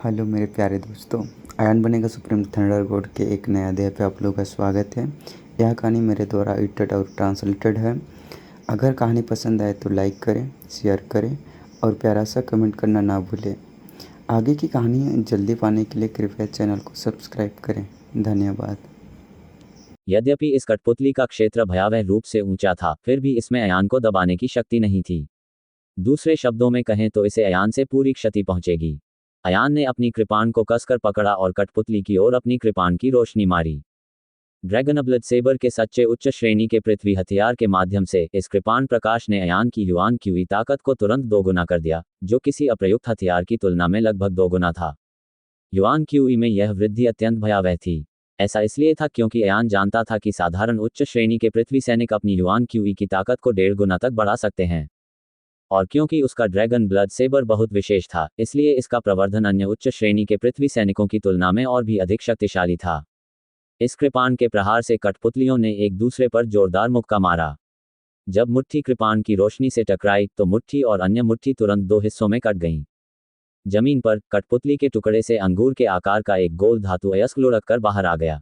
Hello मेरे प्यारे दोस्तों। आयन बनेगा सुप्रीम थंडर गॉड के एक नए अध्याय पे आप लोगों का स्वागत है। यह कहानी मेरे द्वारा एडिटेड और ट्रांसलेटेड है। अगर कहानी पसंद आए तो लाइक करें, शेयर करें और प्यारा सा कमेंट करना ना भूलें। आगे की कहानी जल्दी पाने के लिए कृपया चैनल को सब्सक्राइब करें। धन्यवाद। यद्यपि इस कठपुतली का क्षेत्र भयावह रूप से ऊंचा था, फिर भी इसमें अयान को दबाने की शक्ति नहीं थी। दूसरे शब्दों में कहें तो इसे अयान से पूरी क्षति पहुंचेगी। अयान ने अपनी कृपाण को कसकर पकड़ा और कठपुतली की ओर अपनी कृपाण की रोशनी मारी। ड्रैगन ब्लड सेबर के सच्चे उच्च श्रेणी के पृथ्वी हथियार के माध्यम से इस कृपाण प्रकाश ने अयान की युआन क्यूई ताकत को तुरंत दोगुना कर दिया, जो किसी अप्रयुक्त हथियार की तुलना में लगभग दोगुना था। युआन क्यूई में यह वृद्धि अत्यंत भयावह थी। ऐसा इसलिए था क्योंकि अयान जानता था कि साधारण उच्च श्रेणी के पृथ्वी सैनिक अपनी युआन क्यूई की ताकत को 1.5 गुना तक बढ़ा सकते हैं। और क्योंकि उसका ड्रैगन ब्लड सेबर बहुत विशेष था, इसलिए इसका प्रवर्धन अन्य उच्च श्रेणी के पृथ्वी सैनिकों की तुलना में और भी अधिक शक्तिशाली था। इस कृपाण के प्रहार से कठपुतलियों ने एक दूसरे पर जोरदार मुक्का मारा। जब मुट्ठी कृपाण की रोशनी से टकराई तो मुट्ठी और अन्य मुट्ठी तुरंत 2 हिस्सों में कट गईं। जमीन पर कठपुतली के टुकड़े से अंगूर के आकार का एक गोल धातु अयस्क लुढ़क कर बाहर आ गया।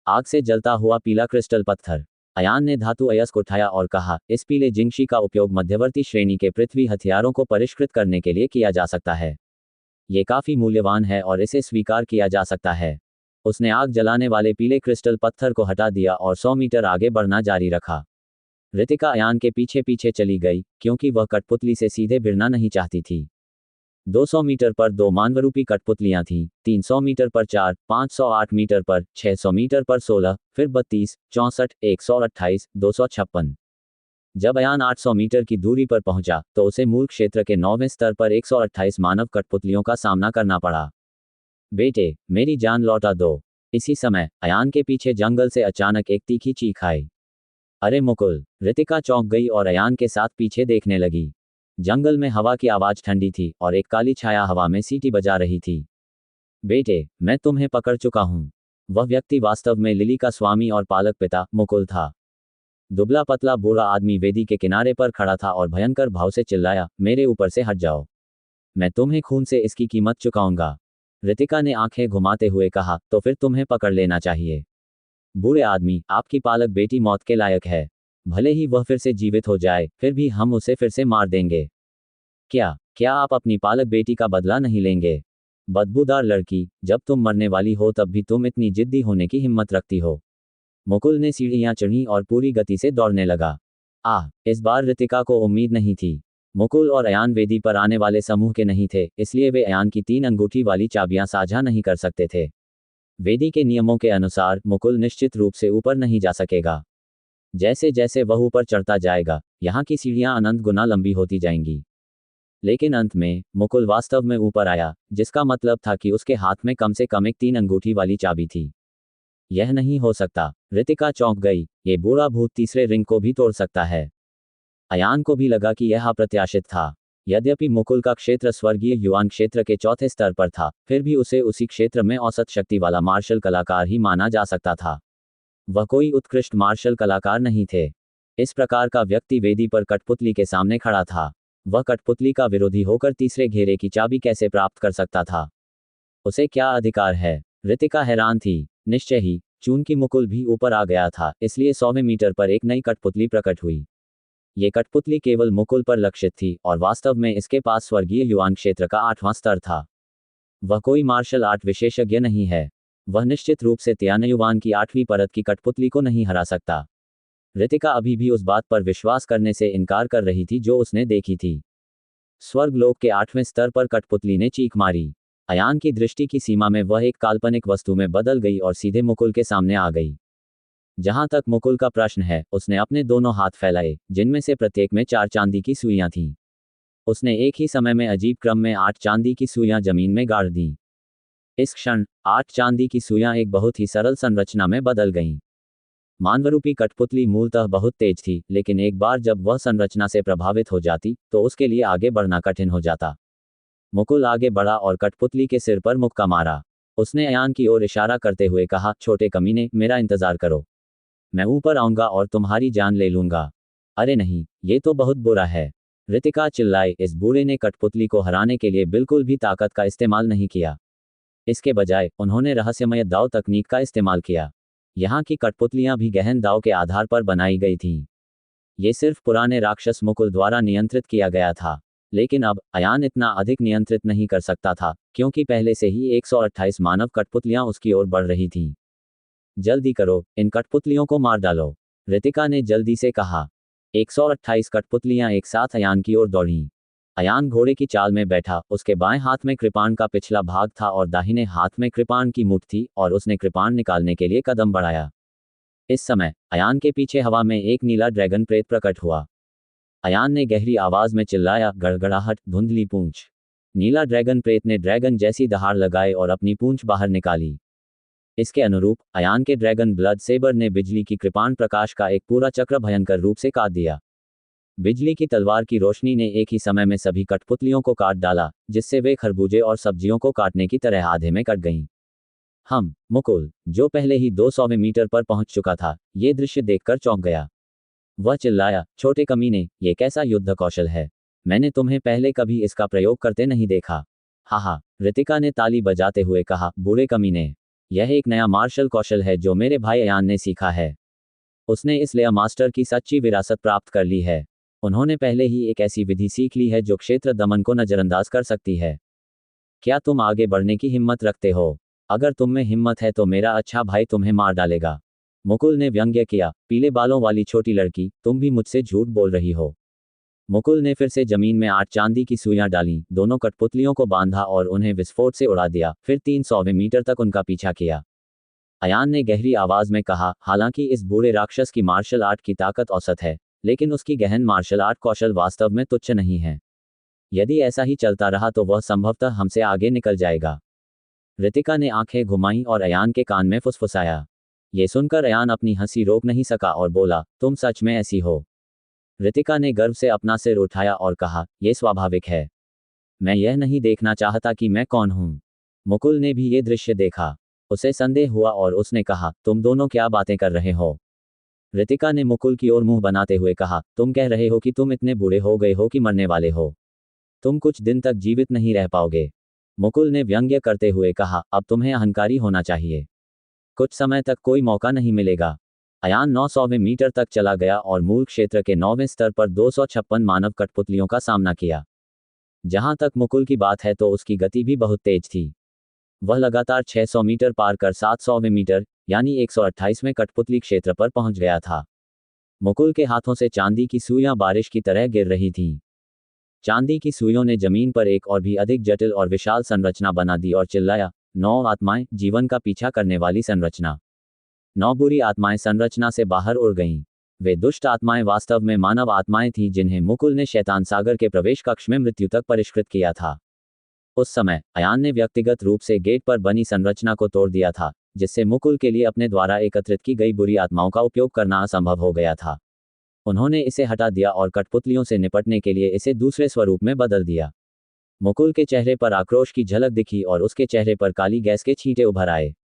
आग से जलता हुआ पीला क्रिस्टल पत्थर। अयान ने धातु अयस्क उठाया और कहा, इस पीले जिंगशी का उपयोग मध्यवर्ती श्रेणी के पृथ्वी हथियारों को परिष्कृत करने के लिए किया जा सकता है। ये काफी मूल्यवान है और इसे स्वीकार किया जा सकता है। उसने आग जलाने वाले पीले क्रिस्टल पत्थर को हटा दिया और 100 मीटर आगे बढ़ना जारी रखा। रितिका अयान के पीछे पीछे चली गई, क्योंकि वह कठपुतली से सीधे भिड़ना नहीं चाहती थी। 200 मीटर पर 2 मानवरूपी कठपुतलियां थीं, 300 मीटर पर 4, 508 मीटर पर, 600 मीटर पर 16, फिर 32, 64, 128, 256। जब अयान 800 मीटर की दूरी पर पहुंचा, तो उसे मूल क्षेत्र के 9वें स्तर पर 128 मानव कठपुतलियों का सामना करना पड़ा। बेटे, मेरी जान लौटा दो। इसी समय अयान के पीछे जंगल से अचानक एक तीखी चीख आई। अरे मुकुल! रितिका चौंक गई और अयान के साथ पीछे देखने लगी। जंगल में हवा की आवाज ठंडी थी और एक काली छाया हवा में सीटी बजा रही थी। बेटे, मैं तुम्हें पकड़ चुका हूं। वह व्यक्ति वास्तव में लिली का स्वामी और पालक पिता मुकुल था। दुबला पतला बूढ़ा आदमी वेदी के किनारे पर खड़ा था और भयंकर भाव से चिल्लाया, मेरे ऊपर से हट जाओ। मैं तुम्हें खून से इसकी कीमत चुकाऊंगा। रितिका ने आंखें घुमाते हुए कहा, तो फिर तुम्हें पकड़ लेना चाहिए। बूढ़े आदमी, आपकी पालक बेटी मौत के लायक है। भले ही वह फिर से जीवित हो जाए, फिर भी हम उसे फिर से मार देंगे। क्या क्या आप अपनी पालक बेटी का बदला नहीं लेंगे? बदबूदार लड़की, जब तुम मरने वाली हो तब भी तुम इतनी जिद्दी होने की हिम्मत रखती हो। मुकुल ने सीढ़ियां चढ़ी और पूरी गति से दौड़ने लगा। इस बार रितिका को उम्मीद नहीं थी। मुकुल और अयान वेदी पर आने वाले समूह के नहीं थे, इसलिए वे अयान की 3 अंगूठी वाली चाबियां साझा नहीं कर सकते थे। वेदी के नियमों के अनुसार मुकुल निश्चित रूप से ऊपर नहीं जा सकेगा। जैसे जैसे वह ऊपर चढ़ता जाएगा, यहाँ की सीढ़ियां अनंत गुना लंबी होती जाएंगी। लेकिन अंत में मुकुल वास्तव में ऊपर आया, जिसका मतलब था कि उसके हाथ में कम से कम एक 3 अंगूठी वाली चाबी थी। यह नहीं हो सकता। रितिका चौंक गई। ये बूढ़ा भूत तीसरे रिंग को भी तोड़ सकता है। अयान को भी लगा कि यह अप्रत्याशित था। यद्यपि मुकुल का क्षेत्र स्वर्गीय युआन क्षेत्र के चौथे स्तर पर था, फिर भी उसे उसी क्षेत्र में औसत शक्ति वाला मार्शल कलाकार ही माना जा सकता था। वह कोई उत्कृष्ट मार्शल कलाकार नहीं थे। इस प्रकार का व्यक्ति वेदी पर कठपुतली के सामने खड़ा था। वह कठपुतली का विरोधी होकर तीसरे घेरे की चाबी कैसे प्राप्त कर सकता था? उसे क्या अधिकार है? रितिका हैरान थी। निश्चय ही, चूंकि मुकुल भी ऊपर आ गया था, इसलिए 100वें मीटर पर एक नई कठपुतली प्रकट हुई। ये कठपुतली केवल मुकुल पर लक्षित थी और वास्तव में इसके पास स्वर्गीय युआन क्षेत्र का 8वां स्तर था। वह कोई मार्शल आर्ट विशेषज्ञ नहीं है। वह निश्चित रूप से त्यानयुवान की 8वीं परत की कठपुतली को नहीं हरा सकता। रितिका अभी भी उस बात पर विश्वास करने से इनकार कर रही थी जो उसने देखी थी। स्वर्गलोक के 8वें स्तर पर कठपुतली ने चीख मारी। अयान की दृष्टि की सीमा में वह एक काल्पनिक वस्तु में बदल गई और सीधे मुकुल के सामने आ गई। जहां तक मुकुल का प्रश्न है, उसने अपने दोनों हाथ फैलाए, जिनमें से प्रत्येक में 4 चांदी की सुइयां थीं। उसने एक ही समय में अजीब क्रम में 8 चांदी की सुइयां जमीन में गाड़ दीं। इस क्षण 8 चांदी की सुइयां एक बहुत ही सरल संरचना में बदल गईं। मानवरूपी कठपुतली मूलतः बहुत तेज थी, लेकिन एक बार जब वह संरचना से प्रभावित हो जाती, तो उसके लिए आगे बढ़ना कठिन हो जाता। मुकुल आगे बढ़ा और कठपुतली के सिर पर मुक्का मारा। उसने अयान की ओर इशारा करते हुए कहा, छोटे कमीने, मेरा इंतजार करो। मैं ऊपर आऊंगा और तुम्हारी जान ले लूंगा। अरे नहीं, ये तो बहुत बुरा है। रितिका चिल्लाई, इस बूढ़े ने कठपुतली को हराने के लिए बिल्कुल भी ताकत का इस्तेमाल नहीं किया। इसके बजाय उन्होंने रहस्यमय दाव तकनीक का इस्तेमाल किया। यहाँ की कठपुतलियां भी गहन दाव के आधार पर बनाई गई थीं। ये सिर्फ पुराने राक्षस मुकुल द्वारा नियंत्रित किया गया था। लेकिन अब अयान इतना अधिक नियंत्रित नहीं कर सकता था, क्योंकि पहले से ही 128 मानव कठपुतलियां उसकी ओर बढ़ रही थीं। जल्दी करो, इन कठपुतलियों को मार डालो, रितिका ने जल्दी से कहा। 128 कठपुतलियां एक साथ अयान की ओर दौड़ीं। अयान घोड़े की चाल में बैठा, उसके बाएं हाथ में कृपाण का पिछला भाग था और दाहिने हाथ में कृपाण की मुठ थी, और उसने कृपाण निकालने के लिए कदम बढ़ाया। इस समय अयान के पीछे हवा में एक नीला ड्रैगन प्रेत प्रकट हुआ। अयान ने गहरी आवाज में चिल्लाया, गड़गड़ाहट, धुंधली पूंछ। नीला ड्रैगन प्रेत ने ड्रैगन जैसी दहाड़ लगाई और अपनी पूंछ बाहर निकाली। इसके अनुरूप अयान के ड्रैगन ब्लड सेबर ने बिजली की कृपाण प्रकाश का एक पूरा चक्र भयंकर रूप से काट दिया। बिजली की तलवार की रोशनी ने एक ही समय में सभी कठपुतलियों को काट डाला, जिससे वे खरबूजे और सब्जियों को काटने की तरह आधे में कट गईं। मुकुल, जो पहले ही 200वें मीटर पर पहुंच चुका था, ये दृश्य देखकर चौंक गया। वह चिल्लाया, छोटे कमीने, ये कैसा युद्ध कौशल है? मैंने तुम्हें पहले कभी इसका प्रयोग करते नहीं देखा। हाहा, रितिका ने ताली बजाते हुए कहा, बूढ़े कमीने, यह एक नया मार्शल कौशल है जो मेरे भाई अयान ने सीखा है। उसने इस लेयर मास्टर की सच्ची विरासत प्राप्त कर ली है। उन्होंने पहले ही एक ऐसी विधि सीख ली है जो क्षेत्र दमन को नजरअंदाज कर सकती है। क्या तुम आगे बढ़ने की हिम्मत रखते हो? अगर तुम में हिम्मत है तो मेरा अच्छा भाई तुम्हें मार डालेगा। मुकुल ने व्यंग्य किया, पीले बालों वाली छोटी लड़की, तुम भी मुझसे झूठ बोल रही हो। मुकुल ने फिर से जमीन में 8 चांदी की सुइयां डालीं, दोनों कठपुतलियों को बांधा और उन्हें विस्फोट से उड़ा दिया, फिर 300वें मीटर तक उनका पीछा किया। अयान ने गहरी आवाज में कहा, हालांकि इस बूढ़े राक्षस की मार्शल आर्ट की ताकत औसत है, लेकिन उसकी गहन मार्शल आर्ट कौशल वास्तव में तुच्छ नहीं है। यदि ऐसा ही चलता रहा तो वह संभवतः हमसे आगे निकल जाएगा। रितिका ने आंखें घुमाईं और अयान के कान में फुसफुसाया। ये सुनकर अयान अपनी हंसी रोक नहीं सका और बोला, तुम सच में ऐसी हो? रितिका ने गर्व से अपना सिर उठाया और कहा, यह स्वाभाविक है। मैं यह नहीं देखना चाहता कि मैं कौन हूं। मुकुल ने भी ये दृश्य देखा। उसे संदेह हुआ और उसने कहा, तुम दोनों क्या बातें कर रहे हो? रितिका ने मुकुल की ओर मुंह बनाते हुए कहा, तुम कह रहे हो कि तुम इतने बूढ़े हो गए हो कि मरने वाले हो। तुम कुछ दिन तक जीवित नहीं रह पाओगे। मुकुल ने व्यंग्य करते हुए कहा, अब तुम्हें अहंकारी होना चाहिए। कुछ समय तक कोई मौका नहीं मिलेगा। अयान 900वें मीटर तक चला गया और मूल क्षेत्र के 9वें स्तर पर 256 मानव कठपुतलियों का सामना किया। जहां तक मुकुल की बात है तो उसकी गति भी बहुत तेज थी। वह लगातार 600 मीटर पार कर 700वें मीटर यानी 128वें कठपुतली क्षेत्र पर पहुंच गया था। मुकुल के हाथों से चांदी की सुइयां बारिश की तरह गिर रही थीं। चांदी की सुइयों ने जमीन पर एक और भी अधिक जटिल और विशाल संरचना बना दी और चिल्लाया, 9 आत्माएं, जीवन का पीछा करने वाली संरचना। 9 बुरी आत्माएं संरचना से बाहर उड़ गईं। वे दुष्ट आत्माएं वास्तव में मानव आत्माएं थीं जिन्हें मुकुल ने शैतान सागर के प्रवेश कक्ष में मृत्यु तक परिष्कृत किया था। उस समय अयान ने व्यक्तिगत रूप से गेट पर बनी संरचना को तोड़ दिया था, जिससे मुकुल के लिए अपने द्वारा एकत्रित की गई बुरी आत्माओं का उपयोग करना असंभव हो गया था। उन्होंने इसे हटा दिया और कठपुतलियों से निपटने के लिए इसे दूसरे स्वरूप में बदल दिया। मुकुल के चेहरे पर आक्रोश की झलक दिखी और उसके चेहरे पर काली गैस के छींटे उभर आए।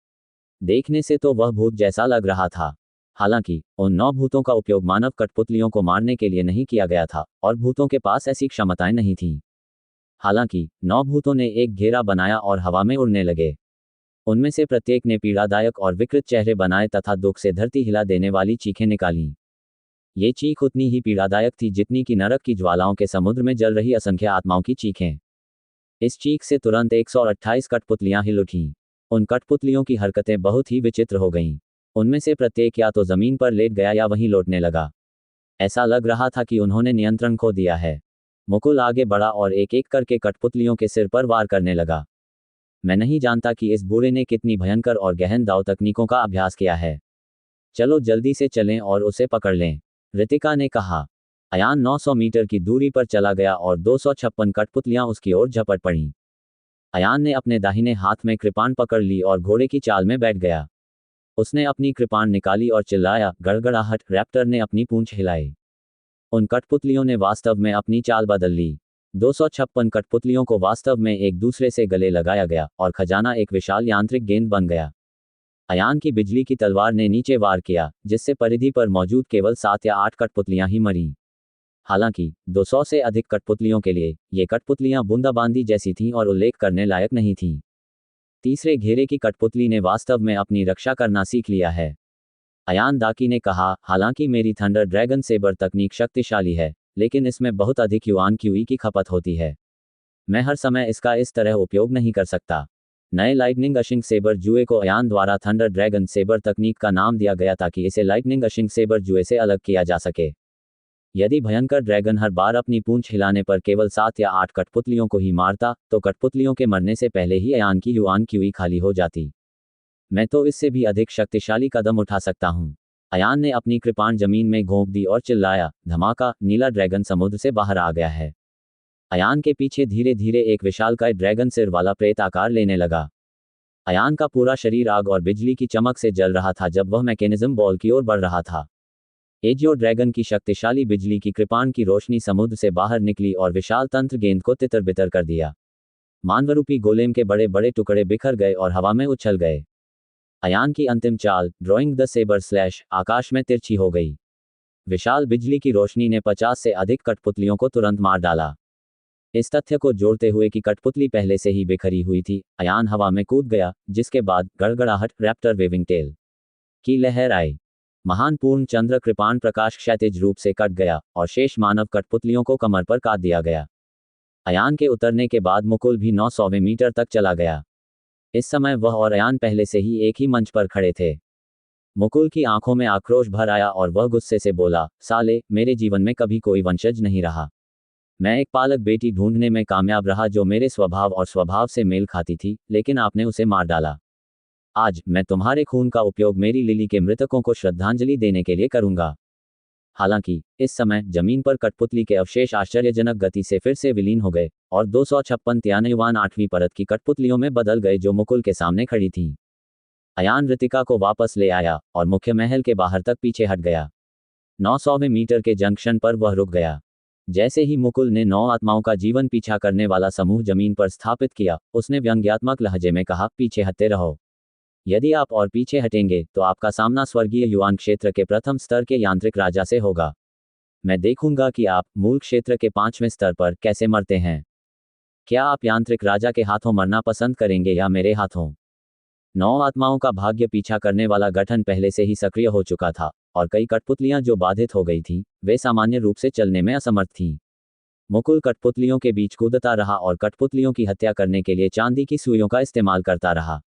देखने से तो वह भूत जैसा लग रहा था। हालांकि उन 9 भूतों का उपयोग मानव कठपुतलियों को मारने के लिए नहीं किया गया था और भूतों के पास ऐसी क्षमताएं नहीं थीं। हालांकि 9 भूतों ने एक घेरा बनाया और हवा में उड़ने लगे। उनमें से प्रत्येक ने पीड़ादायक और विकृत चेहरे बनाए तथा दुख से धरती हिला देने वाली चीखें निकालीं। ये चीख उतनी ही पीड़ादायक थी जितनी कि नरक की ज्वालाओं के समुद्र में जल रही असंख्य आत्माओं की चीखें। इस चीख से तुरंत 128 कठपुतलियां हिल उठीं। उन कठपुतलियों की हरकतें बहुत ही विचित्र हो गईं। उनमें से प्रत्येक या तो जमीन पर लेट गया या वहीं लौटने लगा। ऐसा लग रहा था कि उन्होंने नियंत्रण खो दिया है। मुकुल आगे बढ़ा और एक एक करके कठपुतलियों के सिर पर वार करने लगा। मैं नहीं जानता कि इस बूढ़े ने कितनी भयंकर और गहन दाव तकनीकों का अभ्यास किया है। चलो जल्दी से चलें और उसे पकड़ लें, रितिका ने कहा। अयान 900 मीटर की दूरी पर चला गया और 256 कठपुतलियां उसकी ओर झपट पड़ीं। अयान ने अपने दाहिने हाथ में कृपाण पकड़ ली और घोड़े की चाल में बैठ गया। उसने अपनी कृपाण निकाली और चिल्लाया, गड़गड़ाहट। रैप्टर ने अपनी पूंछ हिलाई। उन कठपुतलियों ने वास्तव में अपनी चाल बदल ली। 256 कठपुतलियों को वास्तव में एक दूसरे से गले लगाया गया और खजाना एक विशाल यांत्रिक गेंद बन गया। अयान की बिजली की तलवार ने नीचे वार किया, जिससे परिधि पर मौजूद केवल 7 या 8 कठपुतलियां ही मरीं। हालांकि 200 से अधिक कठपुतलियों के लिए ये कठपुतलियां बूंदाबांदी जैसी थीं और उल्लेख करने लायक नहीं थीं। तीसरे घेरे की कठपुतली ने वास्तव में अपनी रक्षा करना सीख लिया है। अयान दाकी ने कहा, हालांकि मेरी थंडर ड्रैगन सेबर तकनीक शक्तिशाली है, लेकिन इसमें बहुत अधिक युआन क्यूई की खपत होती है। मैं हर समय इसका इस तरह उपयोग नहीं कर सकता। नए लाइटनिंग अशिंग सेबर जुए को अयान द्वारा थंडर ड्रैगन सेबर तकनीक का नाम दिया गया ताकि इसे लाइटनिंग अशिंग सेबर जुए से अलग किया जा सके। यदि भयंकर ड्रैगन हर बार अपनी पूंछ हिलाने पर केवल 7 या 8 कठपुतलियों को ही मारता, तो कठपुतलियों के मरने से पहले ही अयान की युआन क्यूई खाली हो जाती। मैं तो इससे भी अधिक शक्तिशाली कदम उठा सकता हूं। अयान ने अपनी कृपाण जमीन में घोंप दी और चिल्लाया, धमाका, नीला ड्रैगन समुद्र से बाहर आ गया है। अयान के पीछे धीरे धीरे एक विशालकाय ड्रैगन सिर वाला प्रेत आकार लेने लगा। अयान का पूरा शरीर आग और बिजली की चमक से जल रहा था जब वह मैकेनिज्म बॉल की ओर बढ़ रहा था। एजियो ड्रैगन की शक्तिशाली बिजली की कृपाण की रोशनी समुद्र से बाहर निकली और विशाल तंत्र गेंद को तितर बितर कर दिया। मानवरूपी गोलेम के बड़े बड़े टुकड़े बिखर गए और हवा में उछल गए। अयान की अंतिम चाल, ड्रॉइंग द सेबर स्लैश, आकाश में तिरछी हो गई। विशाल बिजली की रोशनी ने 50 से अधिक कठपुतलियों को तुरंत मार डाला। इस तथ्य को जोड़ते हुए कि कठपुतली पहले से ही बिखरी हुई थी, अयान हवा में कूद गया, जिसके बाद गड़गड़ाहट, रैप्टर वेविंग टेल की लहर आई। महान पूर्ण चंद्र कृपाण प्रकाश क्षैतिज रूप से कट गया और शेष मानव कठपुतलियों को कमर पर काट दिया गया। अयान के उतरने के बाद मुकुल भी 900वें मीटर तक चला गया। इस समय वह और अयान पहले से ही एक ही मंच पर खड़े थे। मुकुल की आंखों में आक्रोश भर आया और वह गुस्से से बोला, साले, मेरे जीवन में कभी कोई वंशज नहीं रहा। मैं एक पालक बेटी ढूंढने में कामयाब रहा जो मेरे स्वभाव और स्वभाव से मेल खाती थी, लेकिन आपने उसे मार डाला। आज मैं तुम्हारे खून का उपयोग मेरी लिली के मृतकों को श्रद्धांजलि देने के लिए करूंगा। हालांकि इस समय जमीन पर कठपुतली के अवशेष आश्चर्यजनक गति से फिर से विलीन हो गए और 256 त्यानयुवान 8वीं परत की कठपुतलियों में बदल गए जो मुकुल के सामने खड़ी थीं। अयान रितिका को वापस ले आया और मुख्य महल के बाहर तक पीछे हट गया। 900वें मीटर के जंक्शन पर वह रुक गया। जैसे ही मुकुल ने 9 आत्माओं का जीवन पीछा करने वाला समूह जमीन पर स्थापित किया, उसने व्यंग्यात्मक लहजे में कहा, पीछे हटते रहो। यदि आप और पीछे हटेंगे तो आपका सामना स्वर्गीय युआन क्षेत्र के प्रथम स्तर के यांत्रिक राजा से होगा। मैं देखूंगा कि आप मूल क्षेत्र के 5वें स्तर पर कैसे मरते हैं। क्या आप यांत्रिक राजा के हाथों मरना पसंद करेंगे या मेरे हाथों? 9 आत्माओं का भाग्य पीछा करने वाला गठन पहले से ही सक्रिय हो चुका था और कई कठपुतलियां जो बाधित हो गई थीं, वे सामान्य रूप से चलने में असमर्थ थीं। मुकुल कठपुतलियों के बीच कूदता रहा और कठपुतलियों की हत्या करने के लिए चांदी की सुइयों का इस्तेमाल करता रहा।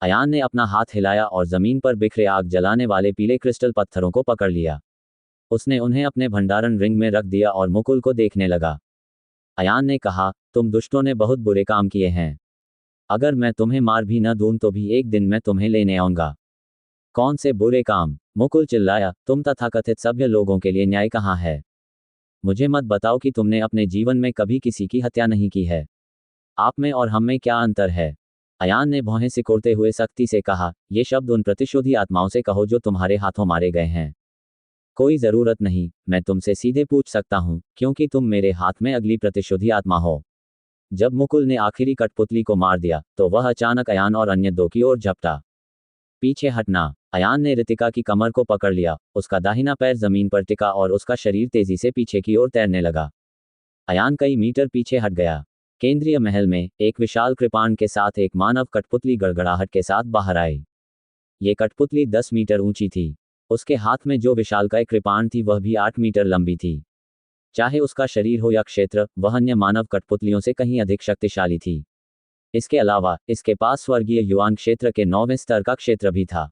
अयान ने अपना हाथ हिलाया और जमीन पर बिखरे आग जलाने वाले पीले क्रिस्टल पत्थरों को पकड़ लिया। उसने उन्हें अपने भंडारण रिंग में रख दिया और मुकुल को देखने लगा। अयान ने कहा, तुम दुष्टों ने बहुत बुरे काम किए हैं। अगर मैं तुम्हें मार भी न दूं तो भी एक दिन मैं तुम्हें लेने आऊंगा। कौन से बुरे काम? मुकुल चिल्लाया, तुम तथाकथित सभ्य लोगों के लिए न्याय कहाँ है? मुझे मत बताओ कि तुमने अपने जीवन में कभी किसी की हत्या नहीं की है। आप में और हम में क्या अंतर है? अयान ने भौहें सिकोड़ते हुए सख्ती से कहा, ये शब्द उन प्रतिशोधी आत्माओं से कहो जो तुम्हारे हाथों मारे गए हैं। कोई जरूरत नहीं, मैं तुमसे सीधे पूछ सकता हूं, क्योंकि तुम मेरे हाथ में अगली प्रतिशोधी आत्मा हो। जब मुकुल ने आखिरी कठपुतली को मार दिया तो वह अचानक अयान और अन्य दो की ओर झपटा। पीछे हटना। अयान ने रितिका की कमर को पकड़ लिया, उसका दाहिना पैर जमीन पर टिका और उसका शरीर तेजी से पीछे की ओर तैरने लगा। अयान कई मीटर पीछे हट गया। केंद्रीय महल में एक विशाल कृपाण के साथ एक मानव कठपुतली गड़गड़ाहट के साथ बाहर आई। ये कठपुतली 10 मीटर ऊंची थी। उसके हाथ में जो विशालकाय कृपाण थी वह भी 8 मीटर लंबी थी। चाहे उसका शरीर हो या क्षेत्र, वह अन्य मानव कठपुतलियों से कहीं अधिक शक्तिशाली थी। इसके अलावा इसके पास स्वर्गीय युआन क्षेत्र के 9वें स्तर का क्षेत्र भी था।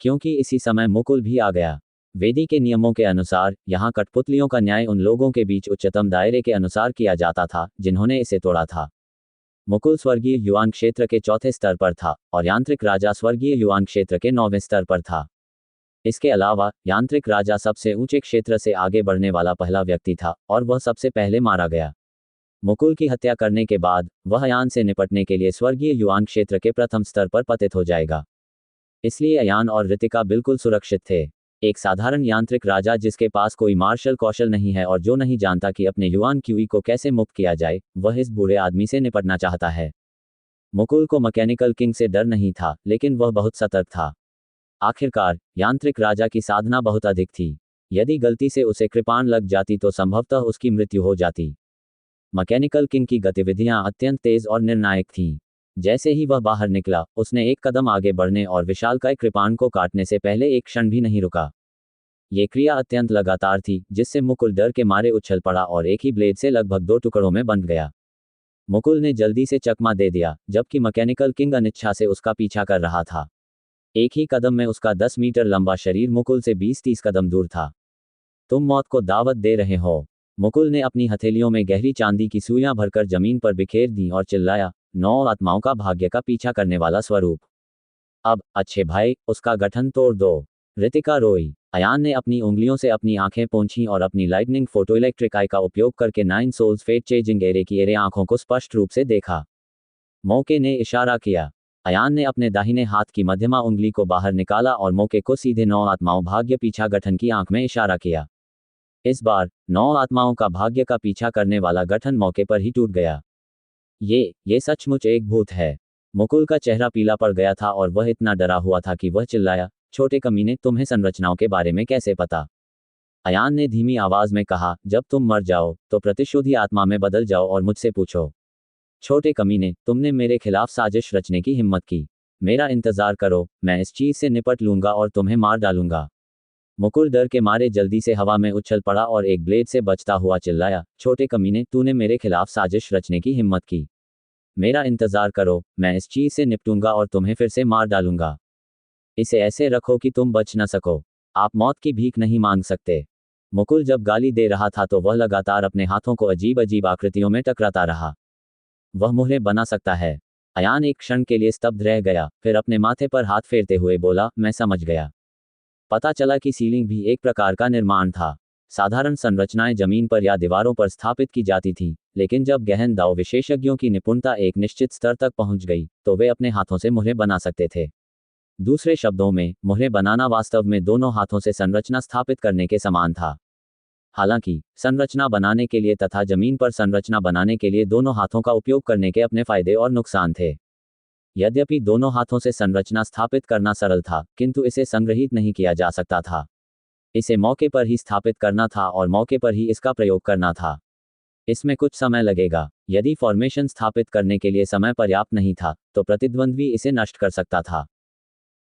क्योंकि इसी समय मुकुल भी आ गया। वेदी के नियमों के अनुसार यहाँ कठपुतलियों का न्याय उन लोगों के बीच उच्चतम दायरे के अनुसार किया जाता था जिन्होंने इसे तोड़ा था। मुकुल स्वर्गीय युआन क्षेत्र के 4थे स्तर पर था और यांत्रिक राजा स्वर्गीय युआन क्षेत्र के 9वें स्तर पर था। इसके अलावा यांत्रिक राजा सबसे ऊंचे क्षेत्र से आगे बढ़ने वाला पहला व्यक्ति था और वह सबसे पहले मारा गया। मुकुल की हत्या करने के बाद वह अयान से निपटने के लिए स्वर्गीय युआन क्षेत्र के प्रथम स्तर पर पतित हो जाएगा। इसलिए अयान और रितिका बिल्कुल सुरक्षित थे। एक साधारण यांत्रिक राजा जिसके पास कोई मार्शल कौशल नहीं है और जो नहीं जानता कि अपने युआन क्यूई को कैसे मुक्त किया जाए, वह इस बूढ़े आदमी से निपटना चाहता है। मुकुल को मैकेनिकल किंग से डर नहीं था, लेकिन वह बहुत सतर्क था। आखिरकार यांत्रिक राजा की साधना बहुत अधिक थी। यदि गलती से उसे कृपाण लग जाती तो संभवतः उसकी मृत्यु हो जाती। मैकेनिकल किंग की गतिविधियां अत्यंत तेज और निर्णायक थीं। जैसे ही वह बाहर निकला, उसने एक कदम आगे बढ़ने और विशालकाय कृपाण को काटने से पहले एक क्षण भी नहीं रुका। ये क्रिया अत्यंत लगातार थी, जिससे मुकुल डर के मारे उछल पड़ा और एक ही ब्लेड से लगभग 2 टुकड़ों में बंट गया। मुकुल ने जल्दी से चकमा दे दिया, जबकि मैकेनिकल किंग अनिच्छा से उसका पीछा कर रहा था। एक ही कदम में उसका 10 मीटर लंबा शरीर मुकुल से 20-30 कदम दूर था। तुम मौत को दावत दे रहे हो। मुकुल ने अपनी हथेलियों में गहरी चांदी की सुइयां भरकर जमीन पर बिखेर दी और चिल्लाया, 9 आत्माओं का भाग्य का पीछा करने वाला स्वरूप। अब अच्छे भाई, उसका गठन तोड़ दो। रितिका रोई। अयान ने अपनी उंगलियों से अपनी आंखें पोंछीं और अपनी लाइटनिंग फोटोइलेक्ट्रिक आई का उपयोग करके 9 सोल्स फेट चेजिंग एरे की एरे आंखों को स्पष्ट रूप से देखा। मौके ने इशारा किया। अयान ने अपने दाहिने हाथ की मध्यमा उंगली को बाहर निकाला और मौके को सीधे 9 आत्माओं भाग्य पीछा गठन की आंख में इशारा किया। इस बार 9 आत्माओं का भाग्य का पीछा करने वाला गठन मौके पर ही टूट गया। ये सचमुच एक भूत है। मुकुल का चेहरा पीला पड़ गया था और वह इतना डरा हुआ था कि वह चिल्लाया, छोटे कमीने, तुम्हें संरचनाओं के बारे में कैसे पता? अयान ने धीमी आवाज में कहा, जब तुम मर जाओ तो प्रतिशोधी आत्मा में बदल जाओ और मुझसे पूछो। छोटे कमीने, तुमने मेरे खिलाफ साजिश रचने की हिम्मत की। मेरा इंतजार करो, मैं इस चीज से निपट लूंगा और तुम्हें मार डालूंगा। मुकुल डर के मारे जल्दी से हवा में उछल पड़ा और एक ब्लेड से बचता हुआ चिल्लाया, छोटे कमीने, तूने मेरे खिलाफ साजिश रचने की हिम्मत की। मेरा इंतजार करो, मैं इस चीज से निपटूंगा और तुम्हें फिर से मार डालूंगा। इसे ऐसे रखो कि तुम बच न सको। आप मौत की भीख नहीं मांग सकते। मुकुल जब गाली दे रहा था तो वह लगातार अपने हाथों को अजीब अजीब आकृतियों में टकराता रहा। वह मुहरें बना सकता है। अयान एक क्षण के लिए स्तब्ध रह गया, फिर अपने माथे पर हाथ फेरते हुए बोला, मैं समझ गया। पता चला कि सीलिंग भी एक प्रकार का निर्माण था। साधारण संरचनाएं जमीन पर या दीवारों पर स्थापित की जाती थीं, लेकिन जब गहन दाव विशेषज्ञों की निपुणता एक निश्चित स्तर तक पहुंच गई, तो वे अपने हाथों से मुहरें बना सकते थे। दूसरे शब्दों में, मुहरें बनाना वास्तव में दोनों हाथों से संरचना स्थापित करने के समान था। हालांकि संरचना बनाने के लिए तथा जमीन पर संरचना बनाने के लिए दोनों हाथों का उपयोग करने के अपने फायदे और नुकसान थे। यद्यपि दोनों हाथों से संरचना स्थापित करना सरल था, किंतु इसे संग्रहित नहीं किया जा सकता था। इसे मौके पर ही स्थापित करना था और मौके पर ही इसका प्रयोग करना था। इसमें कुछ समय लगेगा। यदि फॉर्मेशन स्थापित करने के लिए समय पर्याप्त नहीं था, तो प्रतिद्वंद्वी इसे नष्ट कर सकता था।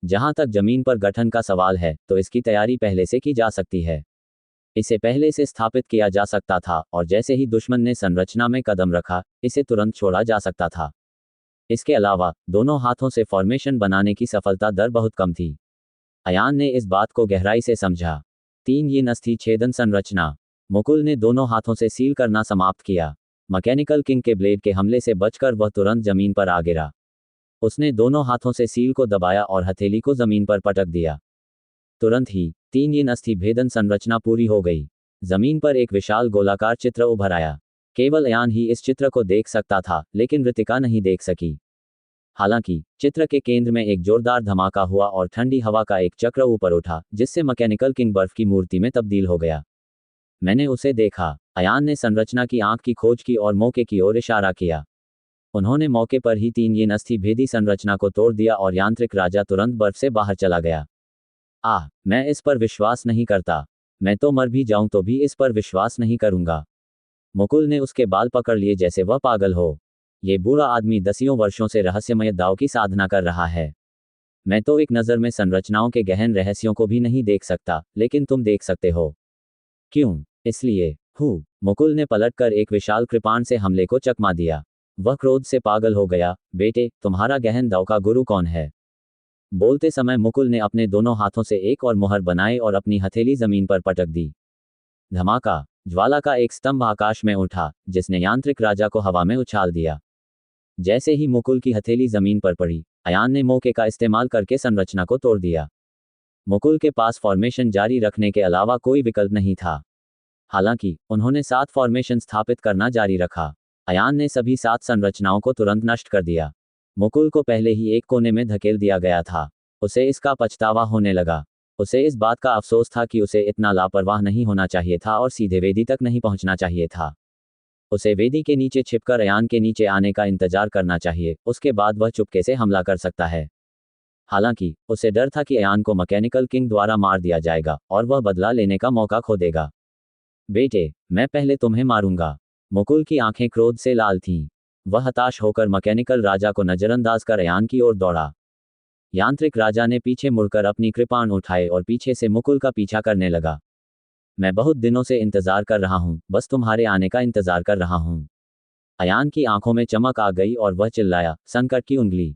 जहां तक जमीन पर गठन का सवाल है, तो इसकी तैयारी पहले से की जा सकती है। इसे पहले से स्थापित किया जा सकता था और जैसे ही दुश्मन ने संरचना में कदम रखा, इसे तुरंत छोड़ा जा सकता था। इसके अलावा, दोनों हाथों से फॉर्मेशन बनाने की सफलता दर बहुत कम थी। अयान ने इस बात को गहराई से समझा। 3 ये अस्थि छेदन संरचना। मुकुल ने दोनों हाथों से सील करना समाप्त किया। मैकेनिकल किंग के ब्लेड के हमले से बचकर वह तुरंत जमीन पर आ गिरा। उसने दोनों हाथों से सील को दबाया और हथेली को जमीन पर पटक दिया। तुरंत ही 3 ये अस्थि भेदन संरचना पूरी हो गई। जमीन पर एक विशाल गोलाकार चित्र उभर आया। केवल अयान ही इस चित्र को देख सकता था, लेकिन रितिका नहीं देख सकी। हालांकि चित्र के केंद्र में एक जोरदार धमाका हुआ और ठंडी हवा का एक चक्र ऊपर उठा, जिससे मैकेनिकल किंग बर्फ की मूर्ति में तब्दील हो गया। मैंने उसे देखा। अयान ने संरचना की आंख की खोज की और मौके की ओर इशारा किया। उन्होंने मौके पर ही 3 ये अस्थि भेदी संरचना को तोड़ दिया और यांत्रिक राजा तुरंत बर्फ से बाहर चला गया। मैं इस पर विश्वास नहीं करता। मैं तो मर भी जाऊं तो भी इस पर विश्वास नहीं करूंगा। मुकुल ने उसके बाल पकड़ लिए जैसे वह पागल हो। ये बुरा आदमी दसियों वर्षों से रहस्यमय दाव की साधना कर रहा है। मैं तो एक नज़र में संरचनाओं के गहन रहस्यों को भी नहीं देख सकता, लेकिन तुम देख सकते हो। क्यों? इसलिए। मुकुल ने पलटकर एक विशाल कृपाण से हमले को चकमा दिया। वह क्रोध से पागल हो गया। बेटे, तुम्हारा गहन दाव का गुरु कौन है? बोलते समय मुकुल ने अपने दोनों हाथों से एक और मुहर बनाए और अपनी हथेली जमीन पर पटक दी। धमाका। ज्वाला का एक स्तंभ आकाश में उठा, जिसने यांत्रिक राजा को हवा में उछाल दिया। जैसे ही मुकुल की हथेली जमीन पर पड़ी, अयान ने मौके का इस्तेमाल करके संरचना को तोड़ दिया। मुकुल के पास फॉर्मेशन जारी रखने के अलावा कोई विकल्प नहीं था। हालांकि उन्होंने 7 फॉर्मेशन स्थापित करना जारी रखा। अयान ने सभी 7 संरचनाओं को तुरंत नष्ट कर दिया। मुकुल को पहले ही एक कोने में धकेल दिया गया था। उसे इसका पछतावा होने लगा। उसे इस बात का अफसोस था कि उसे इतना लापरवाह नहीं होना चाहिए था और सीधे वेदी तक नहीं पहुंचना चाहिए था। उसे वेदी के नीचे छिपकर अयान के नीचे आने का इंतजार करना चाहिए, उसके बाद वह चुपके से हमला कर सकता है। हालांकि उसे डर था कि अयान को मैकेनिकल किंग द्वारा मार दिया जाएगा और वह बदला लेने का मौका खो देगा। बेटे, मैं पहले तुम्हें मारूंगा। मुकुल की आंखें क्रोध से लाल थीं। वह हताश होकर मैकेनिकल राजा को नजरअंदाज कर अयान की ओर दौड़ा। यांत्रिक राजा ने पीछे मुड़कर अपनी कृपाण उठाए और पीछे से मुकुल का पीछा करने लगा। मैं बहुत दिनों से इंतजार कर रहा हूं, बस तुम्हारे आने का इंतजार कर रहा हूं। अयान की आंखों में चमक आ गई और वह चिल्लाया, संकट की उंगली।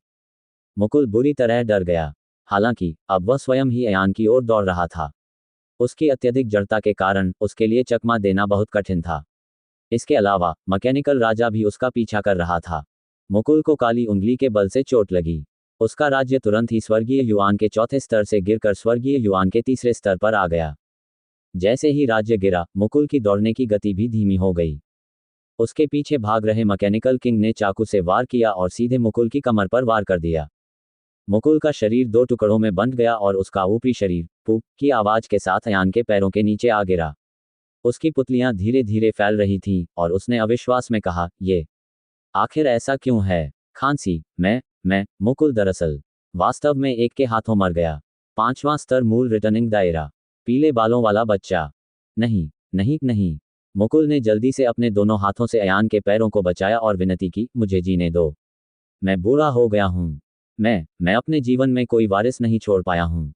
मुकुल बुरी तरह डर गया। हालांकि अब वह स्वयं ही अयान की ओर दौड़ रहा था। उसकी अत्यधिक जड़ता के कारण उसके लिए चकमा देना बहुत कठिन था। इसके अलावा मैकेनिकल राजा भी उसका पीछा कर रहा था। मुकुल को काली उंगली के बल से चोट लगी। उसका राज्य तुरंत ही स्वर्गीय युआन के चौथे स्तर से गिरकर स्वर्गीय युआन के तीसरे स्तर पर आ गया। जैसे ही राज्य गिरा, मुकुल की दौड़ने की गति भी धीमी हो गई। उसके पीछे भाग रहे मैकेनिकल किंग ने चाकू से वार किया और सीधे मुकुल की कमर पर वार कर दिया। मुकुल का शरीर दो टुकड़ों में बंट गया और उसका ऊपरी शरीर पुप की आवाज के साथ अयान के पैरों के नीचे आ गिरा। उसकी पुतलियां धीरे धीरे फैल रही थीं और उसने अविश्वास में कहा, ये आखिर ऐसा क्यों है? खांसी, मैं मुकुल दरअसल वास्तव में एक के हाथों मर गया। 5वां स्तर मूल रिटर्निंग दायरा। पीले बालों वाला बच्चा। नहीं नहीं नहीं। मुकुल ने जल्दी से अपने दोनों हाथों से अयान के पैरों को बचाया और विनती की, मुझे जीने दो। मैं बूढ़ा हो गया हूं। मैं अपने जीवन में कोई वारिस नहीं छोड़ पाया हूं।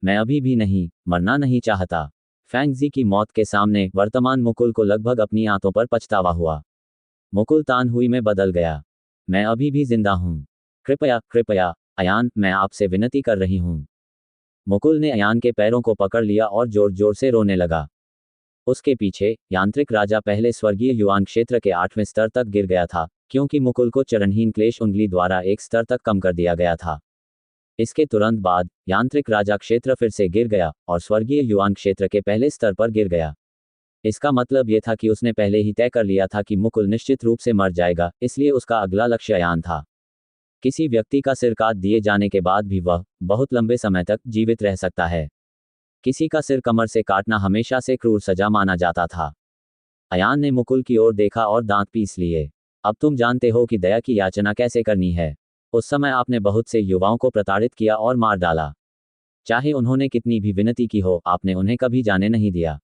मैं अभी भी नहीं, मरना नहीं चाहता। फैंगजी की मौत के सामने वर्तमान मुकुल को लगभग अपनी आंतों पर पछतावा हुआ। मुकुल तानहुई में बदल गया। मैं अभी भी जिंदा हूं। कृपया कृपया अयान, मैं आपसे विनती कर रही हूं। मुकुल ने अयान के पैरों को पकड़ लिया और जोर जोर से रोने लगा। उसके पीछे यांत्रिक राजा पहले स्वर्गीय युआन क्षेत्र के 8वें स्तर तक गिर गया था, क्योंकि मुकुल को चरणहीन क्लेश उंगली द्वारा एक स्तर तक कम कर दिया गया था। इसके तुरंत बाद यांत्रिक राजा क्षेत्र फिर से गिर गया और स्वर्गीय युआन क्षेत्र के पहले स्तर पर गिर गया। इसका मतलब यह था कि उसने पहले ही तय कर लिया था कि मुकुल निश्चित रूप से मर जाएगा, इसलिए उसका अगला लक्ष्य अयान था। किसी व्यक्ति का सिर काट दिए जाने के बाद भी वह बहुत लंबे समय तक जीवित रह सकता है। किसी का सिर कमर से काटना हमेशा से क्रूर सजा माना जाता था। अयान ने मुकुल की ओर देखा और दांत पीस लिए। अब तुम जानते हो कि दया की याचना कैसे करनी है। उस समय आपने बहुत से युवाओं को प्रताड़ित किया और मार डाला। चाहे उन्होंने कितनी भी विनती की हो, आपने उन्हें कभी जाने नहीं दिया।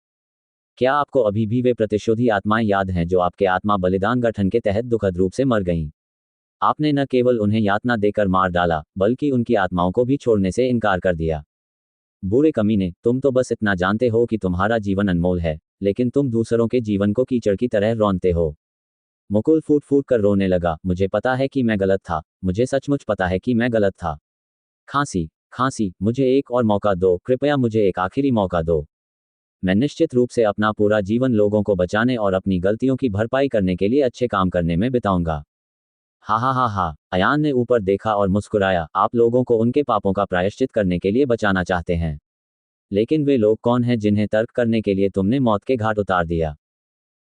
क्या आपको अभी भी वे प्रतिशोधी आत्माएं याद हैं जो आपके आत्मा बलिदान गठन के तहत दुखद रूप से मर गईं? आपने न केवल उन्हें यातना देकर मार डाला, बल्कि उनकी आत्माओं को भी छोड़ने से इनकार कर दिया। बुरे कमीने, तुम तो बस इतना जानते हो कि तुम्हारा जीवन अनमोल है, लेकिन तुम दूसरों के जीवन को कीचड़ की तरह रौंदते हो। मुकुल फूट फूट कर रोने लगा, मुझे पता है कि मैं गलत था, मुझे सचमुच पता है कि मैं गलत था। खांसी खांसी, मुझे एक और मौका दो, कृपया मुझे एक आखिरी मौका दो। मैं निश्चित रूप से अपना पूरा जीवन लोगों को बचाने और अपनी गलतियों की भरपाई करने के लिए अच्छे काम करने में बिताऊंगा। हा हा हा हा। अयान ने ऊपर देखा और मुस्कुराया, आप लोगों को उनके पापों का प्रायश्चित करने के लिए बचाना चाहते हैं। लेकिन वे लोग कौन हैं जिन्हें तर्क करने के लिए तुमने मौत के घाट उतार दिया?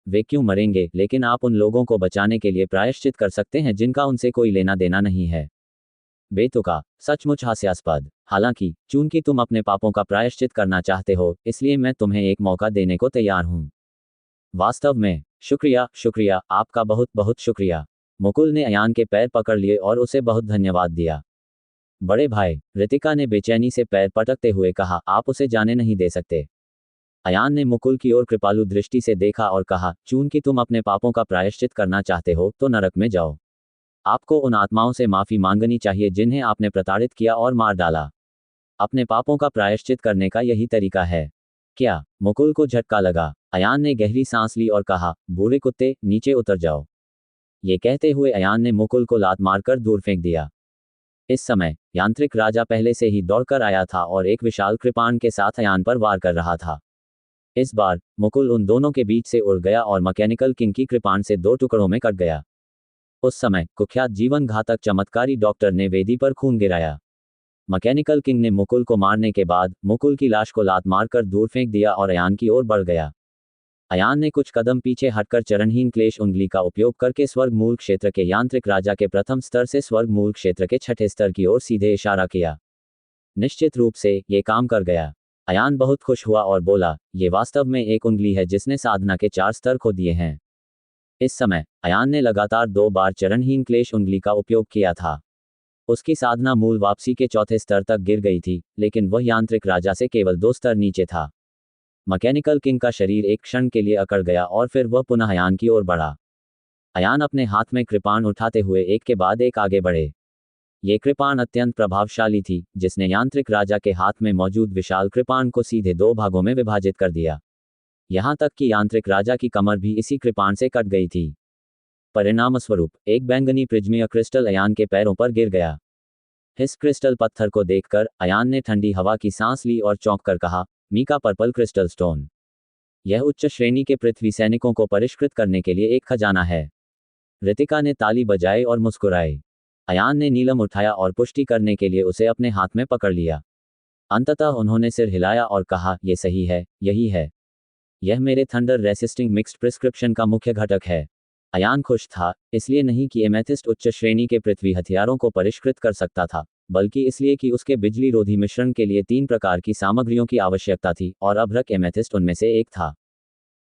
वे क्यों मरेंगे? लेकिन आप उन लोगों को बचाने के लिए प्रायश्चित कर सकते हैं जिनका उनसे कोई लेना देना नहीं है। बेतुका, सचमुच हास्यास्पद। हालांकि चूंकि तुम अपने पापों का प्रायश्चित करना चाहते हो, इसलिए मैं तुम्हें एक मौका देने को तैयार हूं। वास्तव में शुक्रिया शुक्रिया, आपका बहुत बहुत शुक्रिया। मुकुल ने अयान के पैर पकड़ लिए और उसे बहुत धन्यवाद दिया। बड़े भाई, रितिका ने बेचैनी से पैर पटकते हुए कहा, आप उसे जाने नहीं दे सकते। अयान ने मुकुल की ओर कृपालु दृष्टि से देखा और कहा, चूंकि तुम अपने पापों का प्रायश्चित करना चाहते हो, तो नरक में जाओ। आपको उन आत्माओं से माफी मांगनी चाहिए जिन्हें आपने प्रताड़ित किया और मार डाला। अपने पापों का प्रायश्चित करने का यही तरीका है क्या? मुकुल को झटका लगा। अयान ने गहरी सांस ली और कहा, बूढ़े कुत्ते, नीचे उतर जाओ। ये कहते हुए अयान ने मुकुल को लात मारकर दूर फेंक दिया। इस समय यांत्रिक राजा पहले से ही दौड़कर आया था और एक विशाल कृपाण के साथ अयान पर वार कर रहा था। इस बार मुकुल उन दोनों के बीच से उड़ गया और मैकेनिकल किंग की कृपाण से दो टुकड़ों में कट गया। उस समय कुख्यात जीवन घातक चमत्कारी डॉक्टर ने वेदी पर खून गिराया। मैकेनिकल किंग ने मुकुल को मारने के बाद मुकुल की लाश को लात मारकर दूर फेंक दिया और अयान की ओर बढ़ गया। अयान ने कुछ कदम पीछे हटकर चरणहीन क्लेश उंगली का उपयोग करके स्वर्ग मूल क्षेत्र के यांत्रिक राजा के प्रथम स्तर से स्वर्ग मूल क्षेत्र के छठे स्तर की ओर सीधे इशारा किया। निश्चित रूप से ये काम कर गया। अयान बहुत खुश हुआ और बोला, ये वास्तव में एक उंगली है जिसने साधना के 4 स्तर खो दिए हैं। इस समय अयान ने लगातार 2 बार चरणहीन क्लेश उंगली का उपयोग किया था। उसकी साधना मूल वापसी के चौथे स्तर तक गिर गई थी, लेकिन वह यांत्रिक राजा से केवल 2 स्तर नीचे था। मैकेनिकल किंग का शरीर एक क्षण के लिए अकड़ गया और फिर वह पुनः अयान की ओर बढ़ा। अयान अपने हाथ में कृपाण उठाते हुए एक के बाद एक आगे बढ़े। ये कृपाण अत्यंत प्रभावशाली थी, जिसने यांत्रिक राजा के हाथ में मौजूद विशाल कृपाण को सीधे 2 भागों में विभाजित कर दिया। यहां तक कि यांत्रिक राजा की कमर भी इसी कृपाण से कट गई थी। परिणामस्वरूप एक बैंगनी प्रिज्मीय क्रिस्टल अयान के पैरों पर गिर गया। इस क्रिस्टल पत्थर को देखकर अयान ने ठंडी हवा की सांस ली और चौंक कर कहा, मीका पर्पल क्रिस्टल स्टोन। यह उच्च श्रेणी के पृथ्वी सैनिकों को परिष्कृत करने के लिए एक खजाना है। रितिका ने ताली बजाई और मुस्कुराई। अयान ने नीलम उठाया और पुष्टि करने के लिए उसे अपने हाथ में पकड़ लिया। अंततः उन्होंने सिर हिलाया और कहा, यह सही है, यही है। यह मेरे थंडर रेसिस्टिंग मिक्स्ड प्रिस्क्रिप्शन का मुख्य घटक है। अयान खुश था, इसलिए नहीं कि एमेथिस्ट उच्च श्रेणी के पृथ्वी हथियारों को परिष्कृत कर सकता था, बल्कि इसलिए कि उसके बिजली रोधी मिश्रण के लिए 3 प्रकार की सामग्रियों की आवश्यकता थी और अभ्रक एमेथिस्ट उनमें से एक था।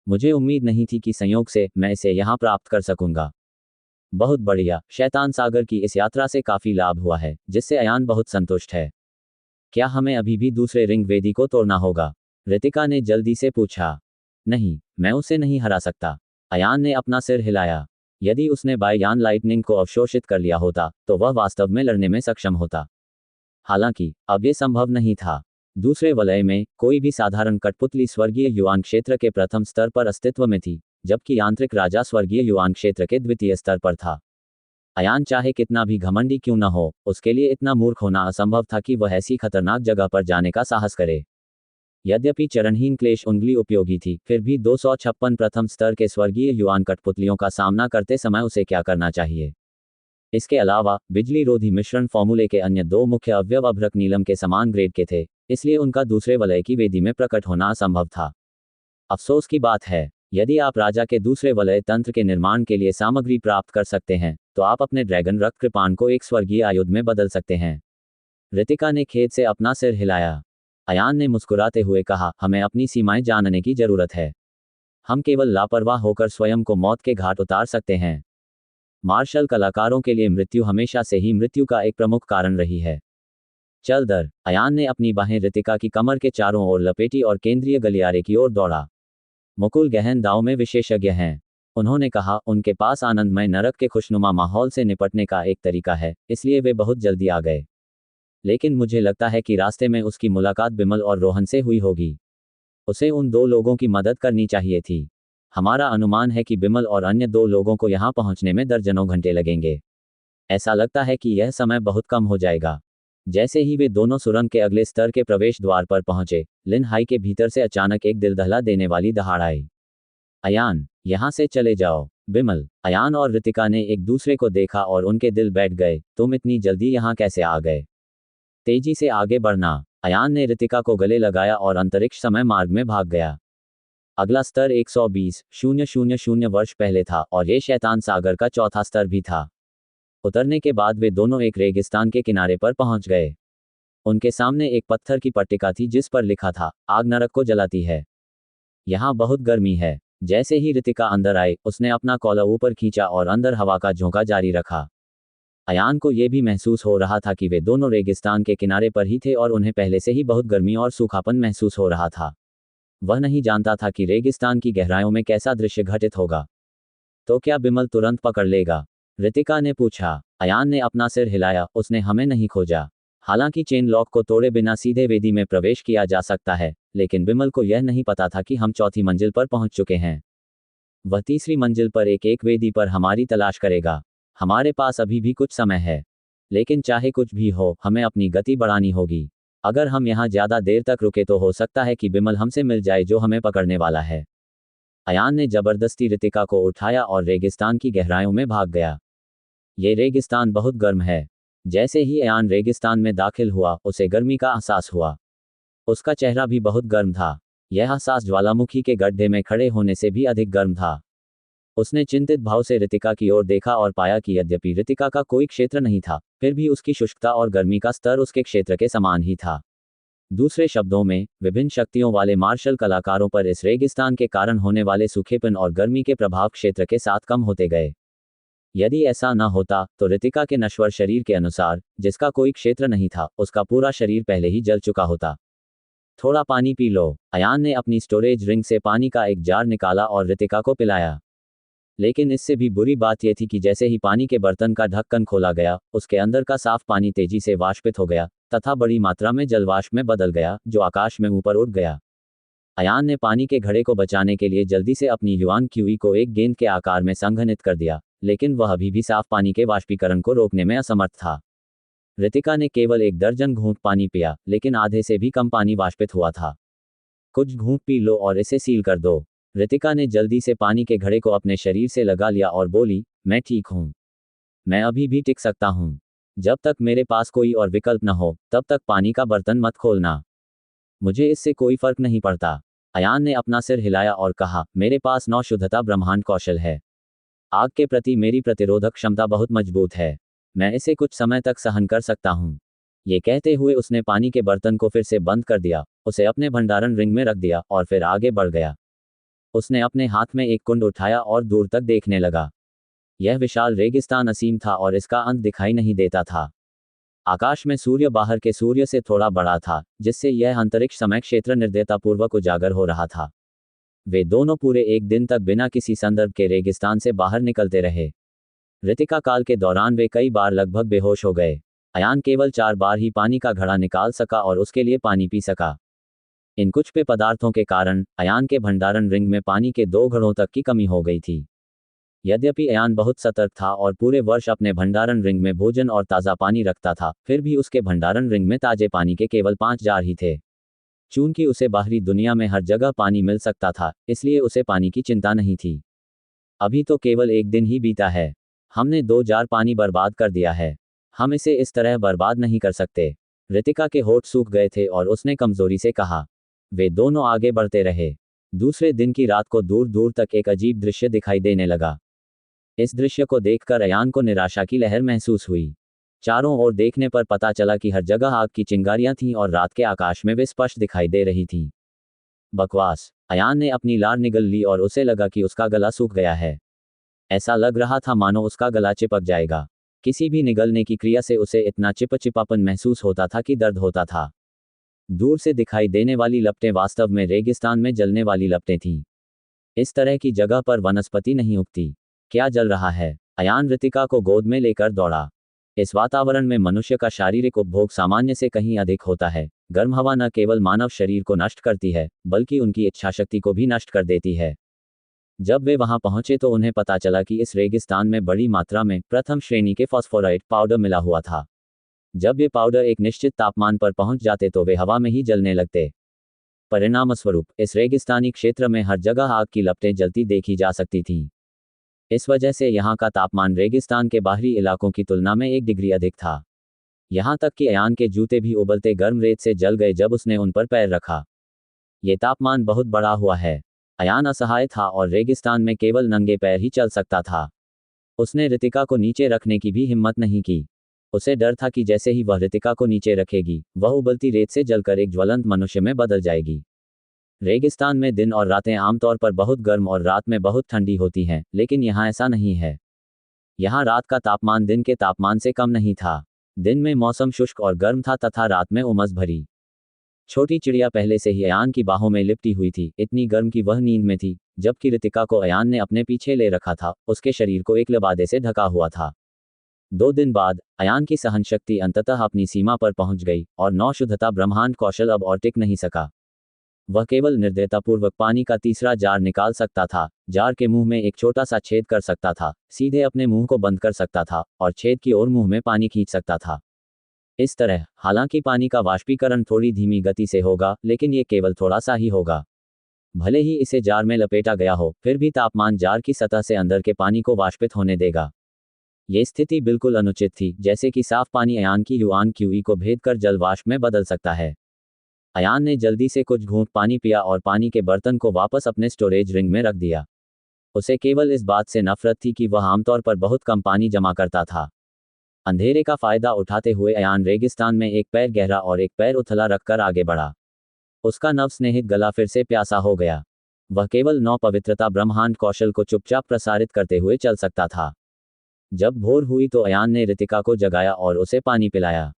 मुझे उम्मीद नहीं थी कि संयोग से मैं इसे यहाँ प्राप्त कर सकूंगा। बहुत बढ़िया, शैतान सागर की इस यात्रा से काफी लाभ हुआ है, जिससे अयान बहुत संतुष्ट है। क्या हमें अभी भी दूसरे रिंग वेदी को तोड़ना होगा? रितिका ने जल्दी से पूछा। नहीं, मैं उसे नहीं हरा सकता। अयान ने अपना सिर हिलाया। यदि उसने बाययान लाइटनिंग को अवशोषित कर लिया होता, तो वह वास्तव में लड़ने में सक्षम होता। हालांकि अब यह संभव नहीं था। दूसरे वलय में कोई भी साधारण कठपुतली स्वर्गीय युआन क्षेत्र के प्रथम स्तर पर अस्तित्व में थी, जबकि यांत्रिक राजा स्वर्गीय युआन क्षेत्र के द्वितीय स्तर पर था। अयान चाहे कितना भी घमंडी क्यों न हो, उसके लिए इतना मूर्ख होना असंभव था कि वह ऐसी खतरनाक जगह पर जाने का साहस करे। यद्यपि चरणहीन क्लेश उंगली उपयोगी थी, फिर भी 256 प्रथम स्तर के स्वर्गीय युआन कठपुतलियों का सामना करते समय उसे क्या करना चाहिए? इसके अलावा बिजली रोधी मिश्रण फॉर्मूले के अन्य 2 मुख्य अवयव अभ्रक नीलम के समान ग्रेड के थे, इसलिए उनका दूसरे वलय की वेदी में प्रकट होना असंभव था। अफसोस की बात है, यदि आप राजा के दूसरे वलय तंत्र के निर्माण के लिए सामग्री प्राप्त कर सकते हैं, तो आप अपने ड्रैगन रक्त कृपाण को एक स्वर्गीय आयुध में बदल सकते हैं। रितिका ने खेद से अपना सिर हिलाया। अयान ने मुस्कुराते हुए कहा, हमें अपनी सीमाएं जानने की जरूरत है। हम केवल लापरवाह होकर स्वयं को मौत के घाट उतार सकते हैं। मार्शल कलाकारों के लिए मृत्यु हमेशा से ही मृत्यु का एक प्रमुख कारण रही है। चल दर। अयान ने अपनी बाहें रितिका की कमर के चारों ओर लपेटी और केंद्रीय गलियारे की ओर दौड़ा। मुकुल गहन दाव में विशेषज्ञ हैं। उन्होंने कहा, उनके पास आनंदमय नरक के खुशनुमा माहौल से निपटने का एक तरीका है, इसलिए वे बहुत जल्दी आ गए। लेकिन मुझे लगता है कि रास्ते में उसकी मुलाकात बिमल और रोहन से हुई होगी। उसे उन 2 लोगों की मदद करनी चाहिए थी। हमारा अनुमान है कि बिमल और अन्य 2 लोगों को यहाँ पहुँचने में दर्जनों घंटे लगेंगे। ऐसा लगता है कि यह समय बहुत कम हो जाएगा। जैसे ही वे दोनों सुरंग के अगले स्तर के प्रवेश द्वार पर पहुंचे, लिन हाई के भीतर से अचानक एक दिल दहला देने वाली दहाड़ आई। अयान, यहाँ से चले जाओ। बिमल, अयान और रितिका ने एक दूसरे को देखा और उनके दिल बैठ गए। तुम इतनी जल्दी यहाँ कैसे आ गए? तेजी से आगे बढ़ना। अयान ने रितिका को गले लगाया और अंतरिक्ष समय मार्ग में भाग गया। अगला स्तर 120,000 वर्ष पहले था और ये शैतान सागर का चौथा स्तर भी था। उतरने के बाद वे दोनों एक रेगिस्तान के किनारे पर पहुंच गए। उनके सामने एक पत्थर की पट्टिका थी जिस पर लिखा था, आग नरक को जलाती है। यहाँ बहुत गर्मी है। जैसे ही रितिका अंदर आई, उसने अपना कॉलर ऊपर खींचा और अंदर हवा का झोंका जारी रखा। अयान को यह भी महसूस हो रहा था कि वे दोनों रेगिस्तान के किनारे पर ही थे और उन्हें पहले से ही बहुत गर्मी और सूखापन महसूस हो रहा था। वह नहीं जानता था कि रेगिस्तान की गहराइयों में कैसा दृश्य घटित होगा। तो क्या बिमल तुरंत पकड़ लेगा? रितिका ने पूछा। अयान ने अपना सिर हिलाया। उसने हमें नहीं खोजा। हालांकि चेन लॉक को तोड़े बिना सीधे वेदी में प्रवेश किया जा सकता है, लेकिन बिमल को यह नहीं पता था कि हम चौथी मंजिल पर पहुंच चुके हैं। वह तीसरी मंजिल पर एक वेदी पर हमारी तलाश करेगा। हमारे पास अभी भी कुछ समय है, लेकिन चाहे कुछ भी हो, हमें अपनी गति बढ़ानी होगी। अगर हम यहाँ ज्यादा देर तक रुके तो हो सकता है कि बिमल हमसे मिल जाए जो हमें पकड़ने वाला है। अयान ने जबरदस्ती रितिका को उठाया और रेगिस्तान की गहराइयों में भाग गया। ये रेगिस्तान बहुत गर्म है। जैसे ही अयान रेगिस्तान में दाखिल हुआ, उसे गर्मी का एहसास हुआ। उसका चेहरा भी बहुत गर्म था। यह एहसास ज्वालामुखी के गड्ढे में खड़े होने से भी अधिक गर्म था। उसने चिंतित भाव से रितिका की ओर देखा और पाया कि यद्यपि रितिका का कोई क्षेत्र नहीं था, फिर भी उसकी शुष्कता और गर्मी का स्तर उसके क्षेत्र के समान ही था। दूसरे शब्दों में, विभिन्न शक्तियों वाले मार्शल कलाकारों पर इस रेगिस्तान के कारण होने वाले सूखेपन और गर्मी के प्रभाव क्षेत्र के साथ कम होते गए। यदि ऐसा न होता तो रितिका के नश्वर शरीर के अनुसार, जिसका कोई क्षेत्र नहीं था, उसका पूरा शरीर पहले ही जल चुका होता। थोड़ा पानी पी लो। अयान ने अपनी स्टोरेज रिंग से पानी का एक जार निकाला और रितिका को पिलाया। लेकिन इससे भी बुरी बात यह थी कि जैसे ही पानी के बर्तन का ढक्कन खोला गया, उसके अंदर का साफ पानी तेजी से वाष्पित हो गया तथा बड़ी मात्रा में जलवाष्प में बदल गया, जो आकाश में ऊपर उड़ गया। अयान ने पानी के घड़े को बचाने के लिए जल्दी से अपनी युआन क्यूई को एक गेंद के आकार में संघनित कर दिया, लेकिन वह अभी भी साफ पानी के वाष्पीकरण को रोकने में असमर्थ था। रितिका ने केवल 1 दर्जन घूंट पानी पिया, लेकिन आधे से भी कम पानी वाष्पित हुआ था। कुछ घूंट पी लो और इसे सील कर दो। रितिका ने जल्दी से पानी के घड़े को अपने शरीर से लगा लिया और बोली, मैं ठीक हूँ। मैं अभी भी टिक सकता हूँ। जब तक मेरे पास कोई और विकल्प न हो, तब तक पानी का बर्तन मत खोलना। मुझे इससे कोई फर्क नहीं पड़ता। अयान ने अपना सिर हिलाया और कहा, मेरे पास 9 शुद्धता ब्रह्मांड कौशल है। आग के प्रति मेरी प्रतिरोधक क्षमता बहुत मजबूत है। मैं इसे कुछ समय तक सहन कर सकता हूँ। ये कहते हुए उसने पानी के बर्तन को फिर से बंद कर दिया, उसे अपने भंडारण रिंग में रख दिया और फिर आगे बढ़ गया। उसने अपने हाथ में एक कुंड उठाया और दूर तक देखने लगा। यह विशाल रेगिस्तान असीम था और इसका अंत दिखाई नहीं देता था। आकाश में सूर्य बाहर के सूर्य से थोड़ा बड़ा था, जिससे यह अंतरिक्ष समय क्षेत्र निर्दयतापूर्वक उजागर हो रहा था। वे दोनों पूरे 1 दिन तक बिना किसी संदर्भ के रेगिस्तान से बाहर निकलते रहे। रितिका काल के दौरान वे कई बार लगभग बेहोश हो गए। अयान केवल 4 बार ही पानी का घड़ा निकाल सका और उसके लिए पानी पी सका। इन कुछ पेय पदार्थों के कारण अयान के भंडारण रिंग में पानी के 2 घड़ों तक की कमी हो गई थी। यद्यपि अयान बहुत सतर्क था और पूरे वर्ष अपने भंडारण रिंग में भोजन और ताज़ा पानी रखता था, फिर भी उसके भंडारण रिंग में ताजे पानी के केवल 5 जार ही थे। चूंकि उसे बाहरी दुनिया में हर जगह पानी मिल सकता था, इसलिए उसे पानी की चिंता नहीं थी। अभी तो केवल 1 दिन ही बीता है। हमने 2 जार पानी बर्बाद कर दिया है। हम इसे इस तरह बर्बाद नहीं कर सकते। रितिका के होठ सूख गए थे और उसने कमजोरी से कहा। वे दोनों आगे बढ़ते रहे। दूसरे दिन की रात को दूर दूर तक एक अजीब दृश्य दिखाई देने लगा। इस दृश्य को देखकर अयान को निराशा की लहर महसूस हुई। चारों ओर देखने पर पता चला कि हर जगह आग की चिंगारियां थीं और रात के आकाश में वे स्पष्ट दिखाई दे रही थीं। बकवास। अयान ने अपनी लार निगल ली और उसे लगा कि उसका गला सूख गया है। ऐसा लग रहा था मानो उसका गला चिपक जाएगा। किसी भी निगलने की क्रिया से उसे इतना चिपचिपापन महसूस होता था कि दर्द होता था। दूर से दिखाई देने वाली लपटें वास्तव में रेगिस्तान में जलने वाली लपटें थीं। इस तरह की जगह पर वनस्पति नहीं उगती। क्या जल रहा है? अयान रितिका को गोद में लेकर दौड़ा। इस वातावरण में मनुष्य का शारीरिक उपभोग सामान्य से कहीं अधिक होता है। गर्म हवा न केवल मानव शरीर को नष्ट करती है, बल्कि उनकी इच्छाशक्ति को भी नष्ट कर देती है। जब वे वहां पहुंचे तो उन्हें पता चला कि इस रेगिस्तान में बड़ी मात्रा में प्रथम श्रेणी के फॉस्फोराइड पाउडर मिला हुआ था। जब ये पाउडर एक निश्चित तापमान पर पहुंच जाते तो वे हवा में ही जलने लगते। परिणामस्वरूप इस रेगिस्तानी क्षेत्र में हर जगह आग की लपटें जलती देखी जा सकती थीं। इस वजह से यहाँ का तापमान रेगिस्तान के बाहरी इलाकों की तुलना में 1 डिग्री अधिक था। यहाँ तक कि अयान के जूते भी उबलते गर्म रेत से जल गए जब उसने उन पर पैर रखा। ये तापमान बहुत बढ़ा हुआ है। अयान असहाय था और रेगिस्तान में केवल नंगे पैर ही चल सकता था। उसने रितिका को नीचे रखने की भी हिम्मत नहीं की। उसे डर था कि जैसे ही वह रितिका को नीचे रखेगी, वह उबलती रेत से जलकर एक ज्वलंत मनुष्य में बदल जाएगी। रेगिस्तान में दिन और रातें आमतौर पर बहुत गर्म और रात में बहुत ठंडी होती हैं, लेकिन यहाँ ऐसा नहीं है। यहाँ रात का तापमान दिन के तापमान से कम नहीं था। दिन में मौसम शुष्क और गर्म था तथा रात में उमस भरी। छोटी चिड़िया पहले से ही अयान की बाहों में लिपटी हुई थी, इतनी गर्म कि वह नींद में थी, जबकि रितिका को अयान ने अपने पीछे ले रखा था, उसके शरीर को एक लिबादे से ढका हुआ था। 2 दिन बाद अयान की सहनशक्ति अंततः अपनी सीमा पर पहुंच गई और 9 शुद्धता ब्रह्मांड कौशल अब और टिक नहीं सका। वह केवल निर्दयतापूर्वक पानी का तीसरा जार निकाल सकता था, जार के मुंह में एक छोटा सा छेद कर सकता था, सीधे अपने मुंह को बंद कर सकता था और छेद की ओर मुंह में पानी खींच सकता था। इस तरह, हालांकि पानी का वाष्पीकरण थोड़ी धीमी गति से होगा, लेकिन ये केवल थोड़ा सा ही होगा। भले ही इसे जार में लपेटा गया हो, फिर भी तापमान जार की सतह से अंदर के पानी को वाष्पित होने देगा। ये स्थिति बिल्कुल अनुचित थी, जैसे कि साफ पानी अयान की युआन क्यूई को भेद कर जल वाष्प में बदल सकता है। अयान ने जल्दी से कुछ घूंट पानी पिया और पानी के बर्तन को वापस अपने स्टोरेज रिंग में रख दिया। उसे केवल इस बात से नफरत थी कि वह आमतौर पर बहुत कम पानी जमा करता था। अंधेरे का फायदा उठाते हुए अयान रेगिस्तान में एक पैर गहरा और एक पैर उथला रखकर आगे बढ़ा। उसका नव स्नेहित गला फिर से प्यासा हो गया। वह केवल 9 पवित्रता ब्रह्मांड कौशल को चुपचाप प्रसारित करते हुए चल सकता था। जब भोर हुई तो अयान ने रितिका को जगाया और उसे पानी पिलाया।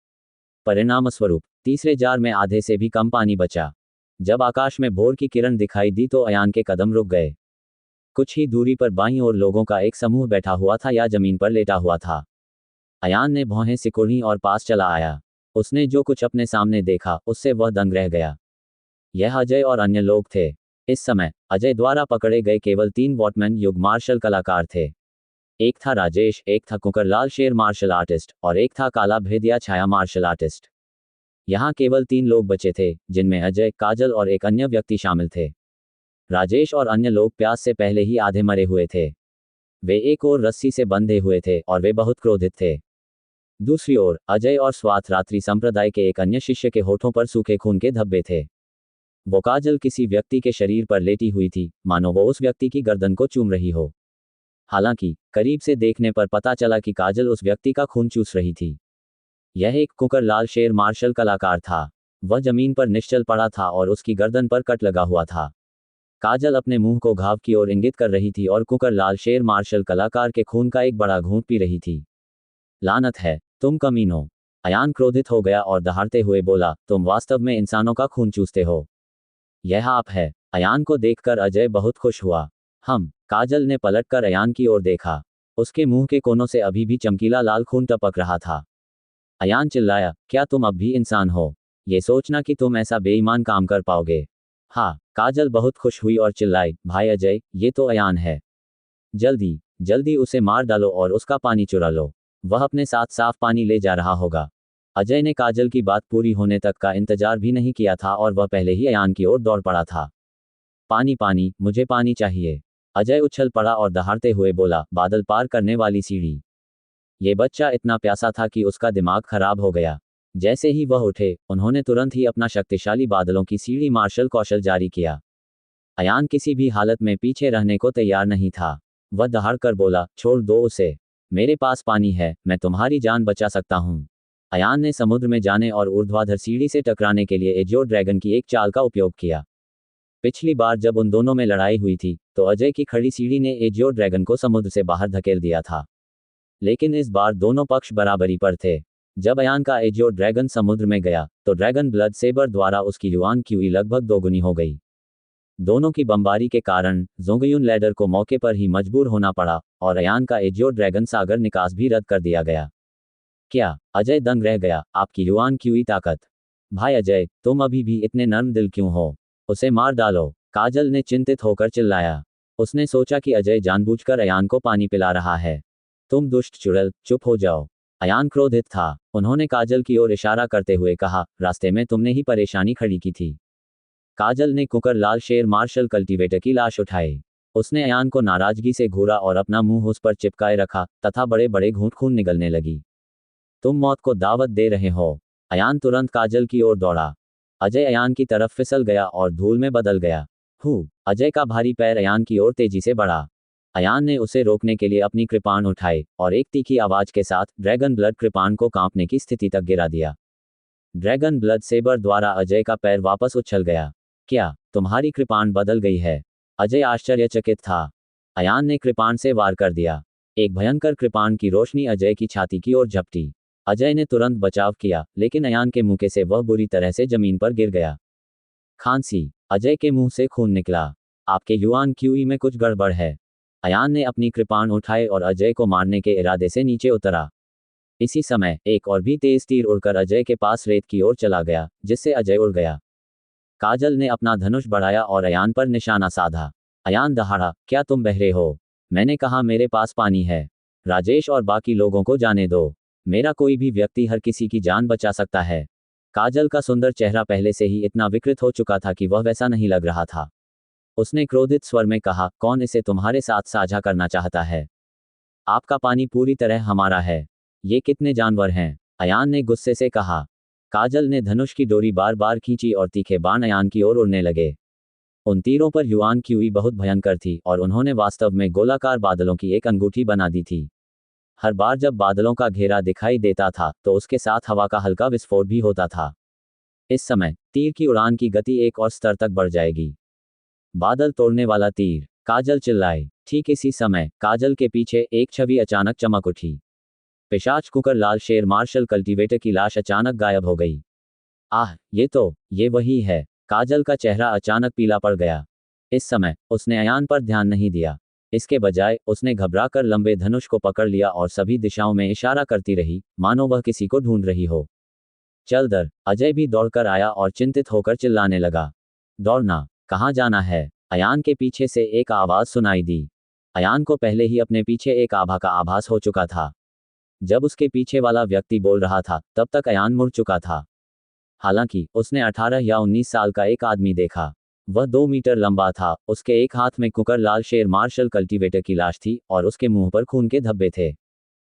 परिणामस्वरूप तीसरे जार में आधे से भी कम पानी बचा। जब आकाश में भोर की किरण दिखाई दी तो अयान के कदम रुक गए। कुछ ही दूरी पर बाईं ओर लोगों का एक समूह बैठा हुआ था या जमीन पर लेटा हुआ था। अयान ने भौहें सिकुड़ी और पास चला आया। उसने जो कुछ अपने सामने देखा उससे वह दंग रह गया। यह अजय और अन्य लोग थे। इस समय अजय द्वारा पकड़े गए केवल 3 वॉटमैन युग मार्शल कलाकार थे। एक था राजेश, एक था कुकरलाल शेर मार्शल आर्टिस्ट और एक था काला भेदिया छाया मार्शल आर्टिस्ट। यहाँ केवल 3 लोग बचे थे, जिनमें अजय, काजल और एक अन्य व्यक्ति शामिल थे। राजेश और अन्य लोग प्यास से पहले ही आधे मरे हुए थे। वे एक और रस्सी से बंधे हुए थे और वे बहुत क्रोधित थे। दूसरी ओर अजय और स्वात रात्रि संप्रदाय के एक अन्य शिष्य के होठों पर सूखे खून के धब्बे थे। वो काजल किसी व्यक्ति के शरीर पर लेटी हुई थी, मानो वो उस व्यक्ति की गर्दन को चूम रही हो। हालांकि करीब से देखने पर पता चला कि काजल उस व्यक्ति का खून चूस रही थी। यह एक कुकरलाल शेर मार्शल कलाकार था। वह जमीन पर निश्चल पड़ा था और उसकी गर्दन पर कट लगा हुआ था। काजल अपने मुंह को घाव की ओर इंगित कर रही थी और कुकरलाल शेर मार्शल कलाकार के खून का एक बड़ा घूंट पी रही थी। लानत है, तुम कमीनो! अयान क्रोधित हो गया और दहाड़ते हुए बोला, तुम वास्तव में इंसानों का खून चूसते हो। यह आप है। अयान को देखकर अजय बहुत खुश हुआ। काजल ने पलटकर अयान की ओर देखा। उसके मुंह के कोनों से अभी भी चमकीला लाल खून टपक रहा था। अयान चिल्लाया, क्या तुम अब भी इंसान हो? ये सोचना कि तुम ऐसा बेईमान काम कर पाओगे। हाँ, काजल बहुत खुश हुई और चिल्लाई, भाई अजय, ये तो अयान है। जल्दी जल्दी उसे मार डालो और उसका पानी चुरा लो। वह अपने साथ साफ पानी ले जा रहा होगा। अजय ने काजल की बात पूरी होने तक का इंतजार भी नहीं किया था और वह पहले ही अयान की ओर दौड़ पड़ा था। पानी पानी, मुझे पानी चाहिए। अजय उछल पड़ा और दहाड़ते हुए बोला, बादल पार करने वाली सीढ़ी। ये बच्चा इतना प्यासा था कि उसका दिमाग खराब हो गया। जैसे ही वह उठे, उन्होंने तुरंत ही अपना शक्तिशाली बादलों की सीढ़ी मार्शल कौशल जारी किया। अयान किसी भी हालत में पीछे रहने को तैयार नहीं था। वह दहाड़कर बोला, छोड़ दो उसे। मेरे पास पानी है, मैं तुम्हारी जान बचा सकता हूँ। अयान ने समुद्र में जाने और ऊर्ध्वाधर सीढ़ी से टकराने के लिए एजियो ड्रैगन की एक चाल का उपयोग किया। पिछली बार जब उन दोनों में लड़ाई हुई थी, तो अजय की खड़ी सीढ़ी ने एजियो ड्रैगन को समुद्र से बाहर धकेल दिया था। लेकिन इस बार दोनों पक्ष बराबरी पर थे। जब अयान का एजियो ड्रैगन समुद्र में गया, तो ड्रैगन ब्लड सेबर द्वारा उसकी युआन क्यूई लगभग दोगुनी हो गई। दोनों की बमबारी के कारण जोंगयुन लैडर को मौके पर ही मजबूर होना पड़ा और अयान का एजियो ड्रैगन सागर निकास भी रद्द कर दिया गया। क्या? अजय दंग रह गया, आपकी युआन क्यूई ताकत! भाई अजय, तुम अभी भी इतने नर्म दिल क्यों हो? उसे मार डालो! काजल ने चिंतित होकर चिल्लाया। उसने सोचा कि अजय जानबूझकर अयान को पानी पिला रहा है। तुम दुष्ट चुड़ैल, चुप हो जाओ! अयान क्रोधित था। उन्होंने काजल की ओर इशारा करते हुए कहा, रास्ते में तुमने ही परेशानी खड़ी की थी। काजल ने कुकरलाल शेर मार्शल कल्टीवेटर की लाश उठाई। उसने अयान को नाराजगी से घूरा और अपना मुंह उस पर चिपकाए रखा तथा बड़े बड़े घूंट खून निगलने लगी। तुम मौत को दावत दे रहे हो! अयान तुरंत काजल की ओर दौड़ा। अजय अयान की तरफ फिसल गया और धूल में बदल गया। अजय का भारी पैर अयान की ओर तेजी से बढ़ा। अयान ने उसे रोकने के लिए अपनी कृपाण उठाई और एक तीखी आवाज के साथ ड्रैगन ब्लड कृपाण को कांपने की स्थिति तक गिरा दिया। ड्रैगन ब्लड सेबर द्वारा अजय का पैर वापस उछल गया। क्या तुम्हारी कृपाण बदल गई है? अजय आश्चर्यचकित था। अयान ने कृपाण से वार कर दिया। एक भयंकर कृपाण की रोशनी अजय की छाती की ओर झपटी। अजय ने तुरंत बचाव किया, लेकिन अयान के मुंह से वह बुरी तरह से जमीन पर गिर गया। खांसी! अजय के मुंह से खून निकला। आपके युआन क्यूई में कुछ गड़बड़ है। अयान ने अपनी कृपाण उठाए और अजय को मारने के इरादे से नीचे उतरा। इसी समय एक और भी तेज तीर उड़कर अजय के पास रेत की ओर चला गया, जिससे अजय उड़ गया। काजल ने अपना धनुष बढ़ाया और अयान पर निशाना साधा। अयान दहाड़ा, क्या तुम बहरे हो? मैंने कहा मेरे पास पानी है। राजेश और बाकी लोगों को जाने दो। मेरा कोई भी व्यक्ति हर किसी की जान बचा सकता है। काजल का सुंदर चेहरा पहले से ही इतना विकृत हो चुका था कि वह वैसा नहीं लग रहा था। उसने क्रोधित स्वर में कहा, कौन इसे तुम्हारे साथ साझा करना चाहता है? आपका पानी पूरी तरह हमारा है। ये कितने जानवर हैं? अयान ने गुस्से से कहा। काजल ने धनुष की डोरी बार बार खींची और तीखे बाण अयान की ओर उड़ने लगे। उन तीरों पर युआन क्यूई बहुत भयंकर थी और उन्होंने वास्तव में गोलाकार बादलों की एक अंगूठी बना दी थी। हर बार जब बादलों का घेरा दिखाई देता था, तो उसके साथ हवा का हल्का विस्फोट भी होता था। इस समय तीर की उड़ान की गति एक और स्तर तक बढ़ जाएगी। बादल तोड़ने वाला तीर! काजल चिल्लाई। ठीक इसी समय काजल के पीछे एक छवि अचानक चमक उठी। पिशाच कुकर लाल शेर मार्शल कल्टीवेटर की लाश अचानक गायब हो गई। आह, ये वही है। काजल का चेहरा अचानक पीला पड़ गया। इस समय उसने अयान पर ध्यान नहीं दिया। इसके बजाय उसने घबराकर लंबे धनुष को पकड़ लिया और सभी दिशाओं में इशारा करती रही, मानो वह किसी को ढूंढ रही हो। चल दर। अजय भी दौड़कर आया और चिंतित होकर चिल्लाने लगा। दौड़ना? कहाँ जाना है? अयान के पीछे से एक आवाज सुनाई दी। अयान को पहले ही अपने पीछे एक आभा का आभास हो चुका था। जब उसके पीछे वाला व्यक्ति बोल रहा था तब तक अयान मुड़ चुका था। हालांकि उसने 18 या 19 साल का एक आदमी देखा। वह 2 मीटर लंबा था, उसके एक हाथ में कुकर लाल शेर मार्शल कल्टीवेटर की लाश थी और उसके मुंह पर खून के धब्बे थे।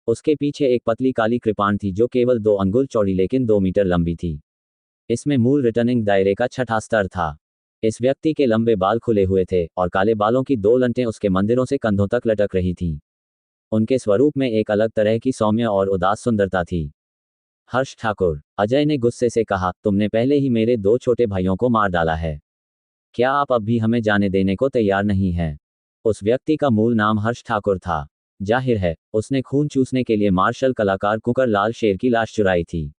उसके पीछे एक पतली काली कृपाण थी जो केवल 2 अंगुल चौड़ी लेकिन 2 मीटर लंबी थी। इसमें मूल रिटर्निंग दायरे का छठा स्तर था। इस व्यक्ति के लंबे बाल खुले हुए थे और काले बालों की 2 लंटें उसके मंदिरों से कंधों तक लटक रही थीं। उनके स्वरूप में एक अलग तरह की सौम्य और उदास सुंदरता थी। हर्ष ठाकुर, अजय ने गुस्से से कहा, तुमने पहले ही मेरे 2 छोटे भाइयों को मार डाला है। क्या आप अब भी हमें जाने देने को तैयार नहीं हैं? उस व्यक्ति का मूल नाम हर्ष ठाकुर था। जाहिर है उसने खून चूसने के लिए मार्शल कलाकार कुकर लाल शेर की लाश चुराई थी।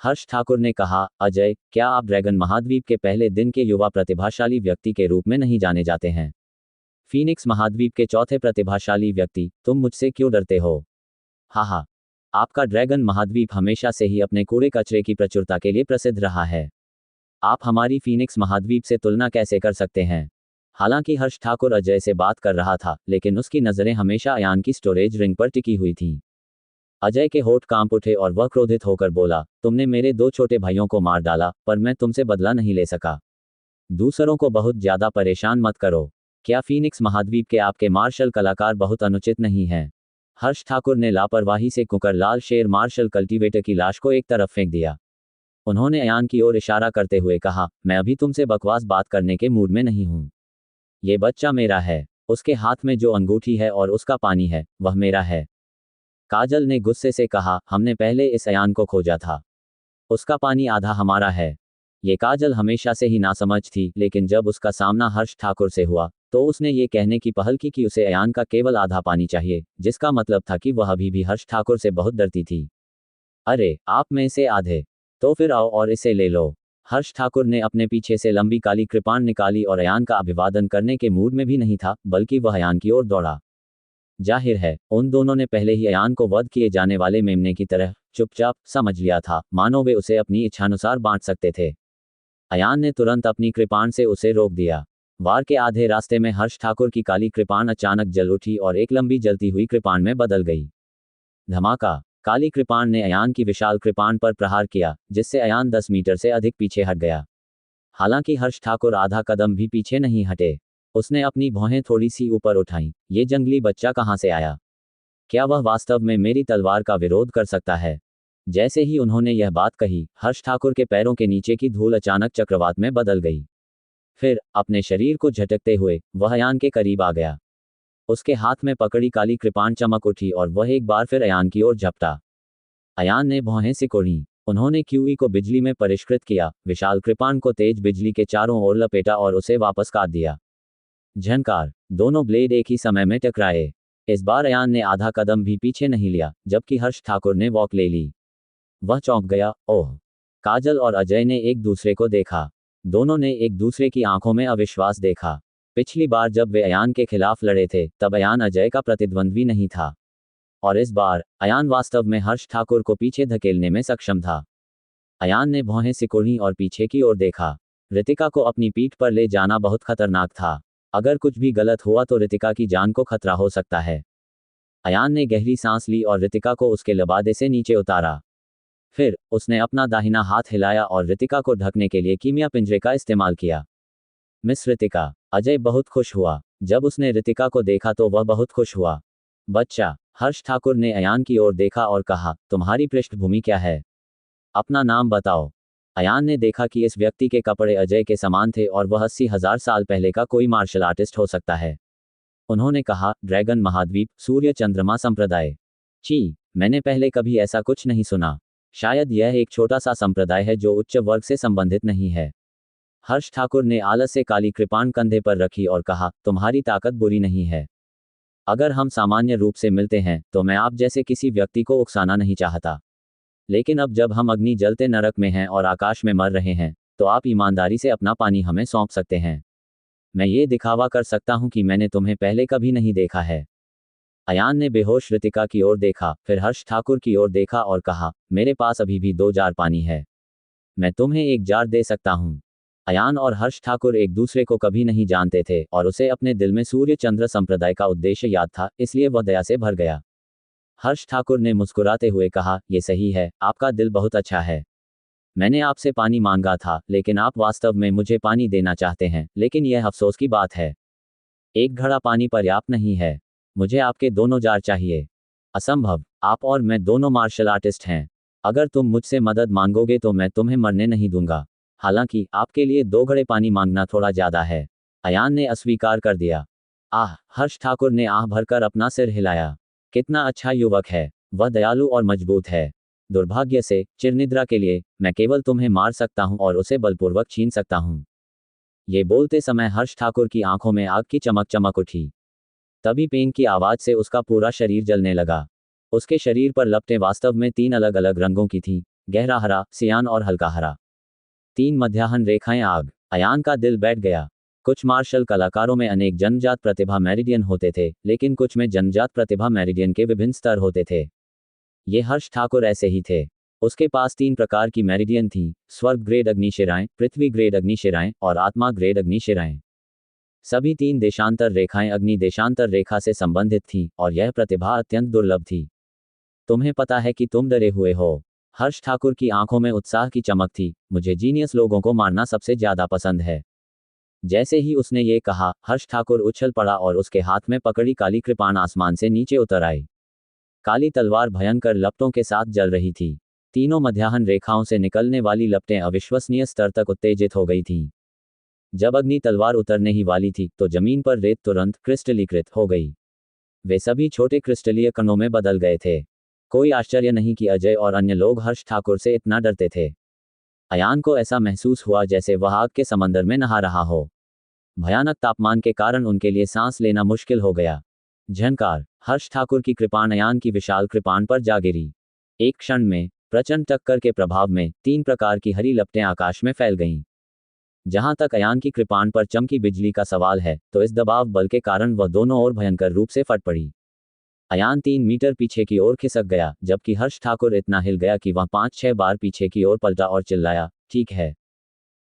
हर्ष ठाकुर ने कहा, अजय, क्या आप ड्रैगन महाद्वीप के पहले दिन के युवा प्रतिभाशाली व्यक्ति के रूप में नहीं जाने जाते हैं? फीनिक्स महाद्वीप के चौथे प्रतिभाशाली व्यक्ति, तुम मुझसे क्यों डरते हो? हा, आपका ड्रैगन महाद्वीप हमेशा से ही अपने कूड़े कचरे की प्रचुरता के लिए प्रसिद्ध रहा है। आप हमारी फीनिक्स महाद्वीप से तुलना कैसे कर सकते हैं? हालांकि हर्ष ठाकुर अजय से बात कर रहा था, लेकिन उसकी नजरें हमेशा अयान की स्टोरेज रिंग पर टिकी हुई थीं। अजय के होठ कांप उठे और वह क्रोधित होकर बोला, तुमने मेरे 2 छोटे भाइयों को मार डाला, पर मैं तुमसे बदला नहीं ले सका। दूसरों को बहुत ज्यादा परेशान मत करो। क्या फीनिक्स महाद्वीप के आपके मार्शल कलाकार बहुत अनुचित नहीं हैं? हर्ष ठाकुर ने लापरवाही से कुकर लाल शेर मार्शल कल्टीवेटर की लाश को एक तरफ फेंक दिया। उन्होंने अयान की ओर इशारा करते हुए कहा, मैं अभी तुमसे बकवास बात करने के मूड में नहीं हूं। ये बच्चा मेरा है। उसके हाथ में जो अंगूठी है और उसका पानी है, वह मेरा है। काजल ने गुस्से से कहा, हमने पहले इस अयान को खोजा था। उसका पानी आधा हमारा है। ये काजल हमेशा से ही नासमझ थी, लेकिन जब उसका सामना हर्ष ठाकुर से हुआ तो उसने ये कहने की पहल की कि उसे अयान का केवल आधा पानी चाहिए, जिसका मतलब था कि वह अभी भी हर्ष ठाकुर से बहुत डरती थी। अरे, आप में से आधे? तो फिर आओ और इसे ले लो। हर्ष ठाकुर ने अपने पीछे से लंबी काली कृपाण निकाली और अयान का अभिवादन करने के मूड में भी नहीं था, बल्कि वह अयान की ओर दौड़ा। जाहिर है उन दोनों ने पहले ही अयान को वध किए जाने वाले मेमने की तरह चुपचाप समझ लिया था, मानो वे उसे अपनी इच्छानुसार बांट सकते थे। अयान ने तुरंत अपनी कृपाण से उसे रोक दिया। वार के आधे रास्ते में हर्ष ठाकुर की काली कृपाण अचानक जल उठी और एक लंबी जलती हुई कृपाण में बदल गई। धमाका! काली कृपाण ने अयान की विशाल कृपाण पर प्रहार किया, जिससे अयान 10 मीटर से अधिक पीछे हट गया। हालांकि हर्ष ठाकुर आधा कदम भी पीछे नहीं हटे। उसने अपनी भौहें थोड़ी सी ऊपर उठाईं। ये जंगली बच्चा कहाँ से आया? क्या वह वास्तव में मेरी तलवार का विरोध कर सकता है? जैसे ही उन्होंने यह बात कही, हर्ष ठाकुर के पैरों के नीचे की धूल अचानक चक्रवात में बदल गई। फिर अपने शरीर को झटकते हुए वह अयान के करीब आ गया। उसके हाथ में पकड़ी काली कृपाण चमक उठी और वह एक बार फिर अयान की ओर झपटा। अयान ने भौहें सिकोड़ी। उन्होंने क्यूई को बिजली में परिष्कृत किया, विशाल कृपाण को तेज बिजली के चारों ओर लपेटा और उसे वापस काट दिया। झनकार! दोनों ब्लेड एक ही समय में टकराए। इस बार अयान ने आधा कदम भी पीछे नहीं लिया, जबकि हर्ष ठाकुर ने वॉक ले ली। वह चौंक गया। ओह! काजल और अजय ने एक दूसरे को देखा। दोनों ने एक दूसरे की आंखों में अविश्वास देखा। पिछली बार जब वे अयान के खिलाफ लड़े थे, तब अयान अजय का प्रतिद्वंद्वी नहीं था। और इस बार अयान वास्तव में हर्ष ठाकुर को पीछे धकेलने में सक्षम था। अयान ने भौहें सिकोड़ी और पीछे की ओर देखा। रितिका को अपनी पीठ पर ले जाना बहुत खतरनाक था। अगर कुछ भी गलत हुआ तो रितिका की जान को खतरा हो सकता है। अयान ने गहरी सांस ली और रितिका को उसके लबादे से नीचे उतारा। फिर उसने अपना दाहिना हाथ हिलाया और रितिका को ढकने के लिए कीमिया पिंजरे का इस्तेमाल किया। मिस रितिका! अजय बहुत खुश हुआ। जब उसने रितिका को देखा तो वह बहुत खुश हुआ। बच्चा! हर्ष ठाकुर ने अयान की ओर देखा और कहा, तुम्हारी पृष्ठभूमि क्या है? अपना नाम बताओ। अयान ने देखा कि इस व्यक्ति के कपड़े अजय के समान थे और वह 80,000 साल पहले का कोई मार्शल आर्टिस्ट हो सकता है। उन्होंने कहा, ड्रैगन महाद्वीप, सूर्य चंद्रमा संप्रदाय। छी, मैंने पहले कभी ऐसा कुछ नहीं सुना। शायद यह एक छोटा सा संप्रदाय है जो उच्च वर्ग से संबंधित नहीं है। हर्ष ठाकुर ने आलस से काली कृपाण कंधे पर रखी और कहा, तुम्हारी ताकत बुरी नहीं है। अगर हम सामान्य रूप से मिलते हैं तो मैं आप जैसे किसी व्यक्ति को उकसाना नहीं चाहता, लेकिन अब जब हम अग्नि जलते नरक में हैं और आकाश में मर रहे हैं, तो आप ईमानदारी से अपना पानी हमें सौंप सकते हैं। मैं ये दिखावा कर सकता हूं कि मैंने तुम्हें पहले कभी नहीं देखा है। अयान ने बेहोश ऋतिका की ओर देखा, फिर हर्ष ठाकुर की ओर देखा और कहा, मेरे पास अभी भी 2 जार पानी है। मैं तुम्हें 1 जार दे सकता हूं। अयान और हर्ष ठाकुर एक दूसरे को कभी नहीं जानते थे और उसे अपने दिल में सूर्य चंद्र संप्रदाय का उद्देश्य याद था, इसलिए वह दया से भर गया। हर्ष ठाकुर ने मुस्कुराते हुए कहा, ये सही है, आपका दिल बहुत अच्छा है। मैंने आपसे पानी मांगा था, लेकिन आप वास्तव में मुझे पानी देना चाहते हैं, लेकिन यह अफसोस की बात है। 1 घड़ा पानी पर्याप्त नहीं है। मुझे आपके दोनों जार चाहिए। असंभव, आप और मैं दोनों मार्शल आर्टिस्ट हैं। अगर तुम मुझसे मदद मांगोगे तो मैं तुम्हें मरने नहीं दूंगा। हालांकि आपके लिए 2 घड़े पानी मांगना थोड़ा ज्यादा है। अयान ने अस्वीकार कर दिया। आह, हर्ष ठाकुर ने आह भरकर अपना सिर हिलाया। कितना अच्छा युवक है। वह दयालु और मजबूत है। दुर्भाग्य से, चिरनिद्रा के लिए, मैं केवल तुम्हें मार सकता हूं और उसे बलपूर्वक छीन सकता हूं। ये बोलते समय हर्ष ठाकुर की आंखों में आग की चमक चमक उठी। तभी पेन की आवाज से उसका पूरा शरीर जलने लगा। उसके शरीर पर लपटें वास्तव में 3 अलग अलग रंगों की थीं, गहरा हरा, सियान और हल्का हरा। 3 मध्याह्न रेखाएं आग। अयान का दिल बैठ गया। कुछ मार्शल कलाकारों में अनेक जन्मजात प्रतिभा मेरिडियन होते थे, लेकिन कुछ में जन्मजात प्रतिभा मेरिडियन के विभिन्न स्तर होते थे। ये हर्ष ठाकुर ऐसे ही थे। उसके पास 3 प्रकार की मेरिडियन थी, स्वर्ग ग्रेड अग्निशिराएं, पृथ्वी ग्रेड अग्निशिराएं और आत्मा ग्रेड अग्निशिराएं। सभी 3 देशांतर रेखाएं अग्नि देशांतर रेखा से संबंधित थीं और यह प्रतिभा अत्यंत दुर्लभ थी। तुम्हें पता है कि तुम डरे हुए हो। हर्ष ठाकुर की आंखों में उत्साह की चमक थी। मुझे जीनियस लोगों को मारना सबसे ज्यादा पसंद है। जैसे ही उसने ये कहा, हर्ष ठाकुर उछल पड़ा और उसके हाथ में पकड़ी काली कृपाण आसमान से नीचे उतर आई। काली तलवार भयंकर लपटों के साथ जल रही थी। तीनों मध्याह्न रेखाओं से निकलने वाली लपटें अविश्वसनीय स्तर तक उत्तेजित हो गई थीं। जब अग्नि तलवार उतरने ही वाली थी तो जमीन पर रेत तुरंत क्रिस्टलीकृत हो गई। वे सभी छोटे क्रिस्टलीय कणों में बदल गए थे। कोई आश्चर्य नहीं कि अजय और अन्य लोग हर्ष ठाकुर से इतना डरते थे। अयान को ऐसा महसूस हुआ जैसे वह आग के समंदर में नहा रहा हो। भयानक तापमान के कारण उनके लिए सांस लेना मुश्किल हो गया। झनकार, हर्ष ठाकुर की कृपाण अयान की विशाल कृपाण पर जा गिरी। एक क्षण में, प्रचंड टक्कर के प्रभाव में, 3 प्रकार की हरी लपटें आकाश में फैल गईं। जहां तक अयान की कृपाण पर चमकी बिजली का सवाल है, तो इस दबाव बल के कारण वह दोनों ओर भयंकर रूप से फट पड़ी। अयान 3 मीटर पीछे की ओर खिसक गया, जबकि हर्ष ठाकुर इतना हिल गया कि वह 5-6 बार पीछे की ओर पलटा और चिल्लाया, ठीक है।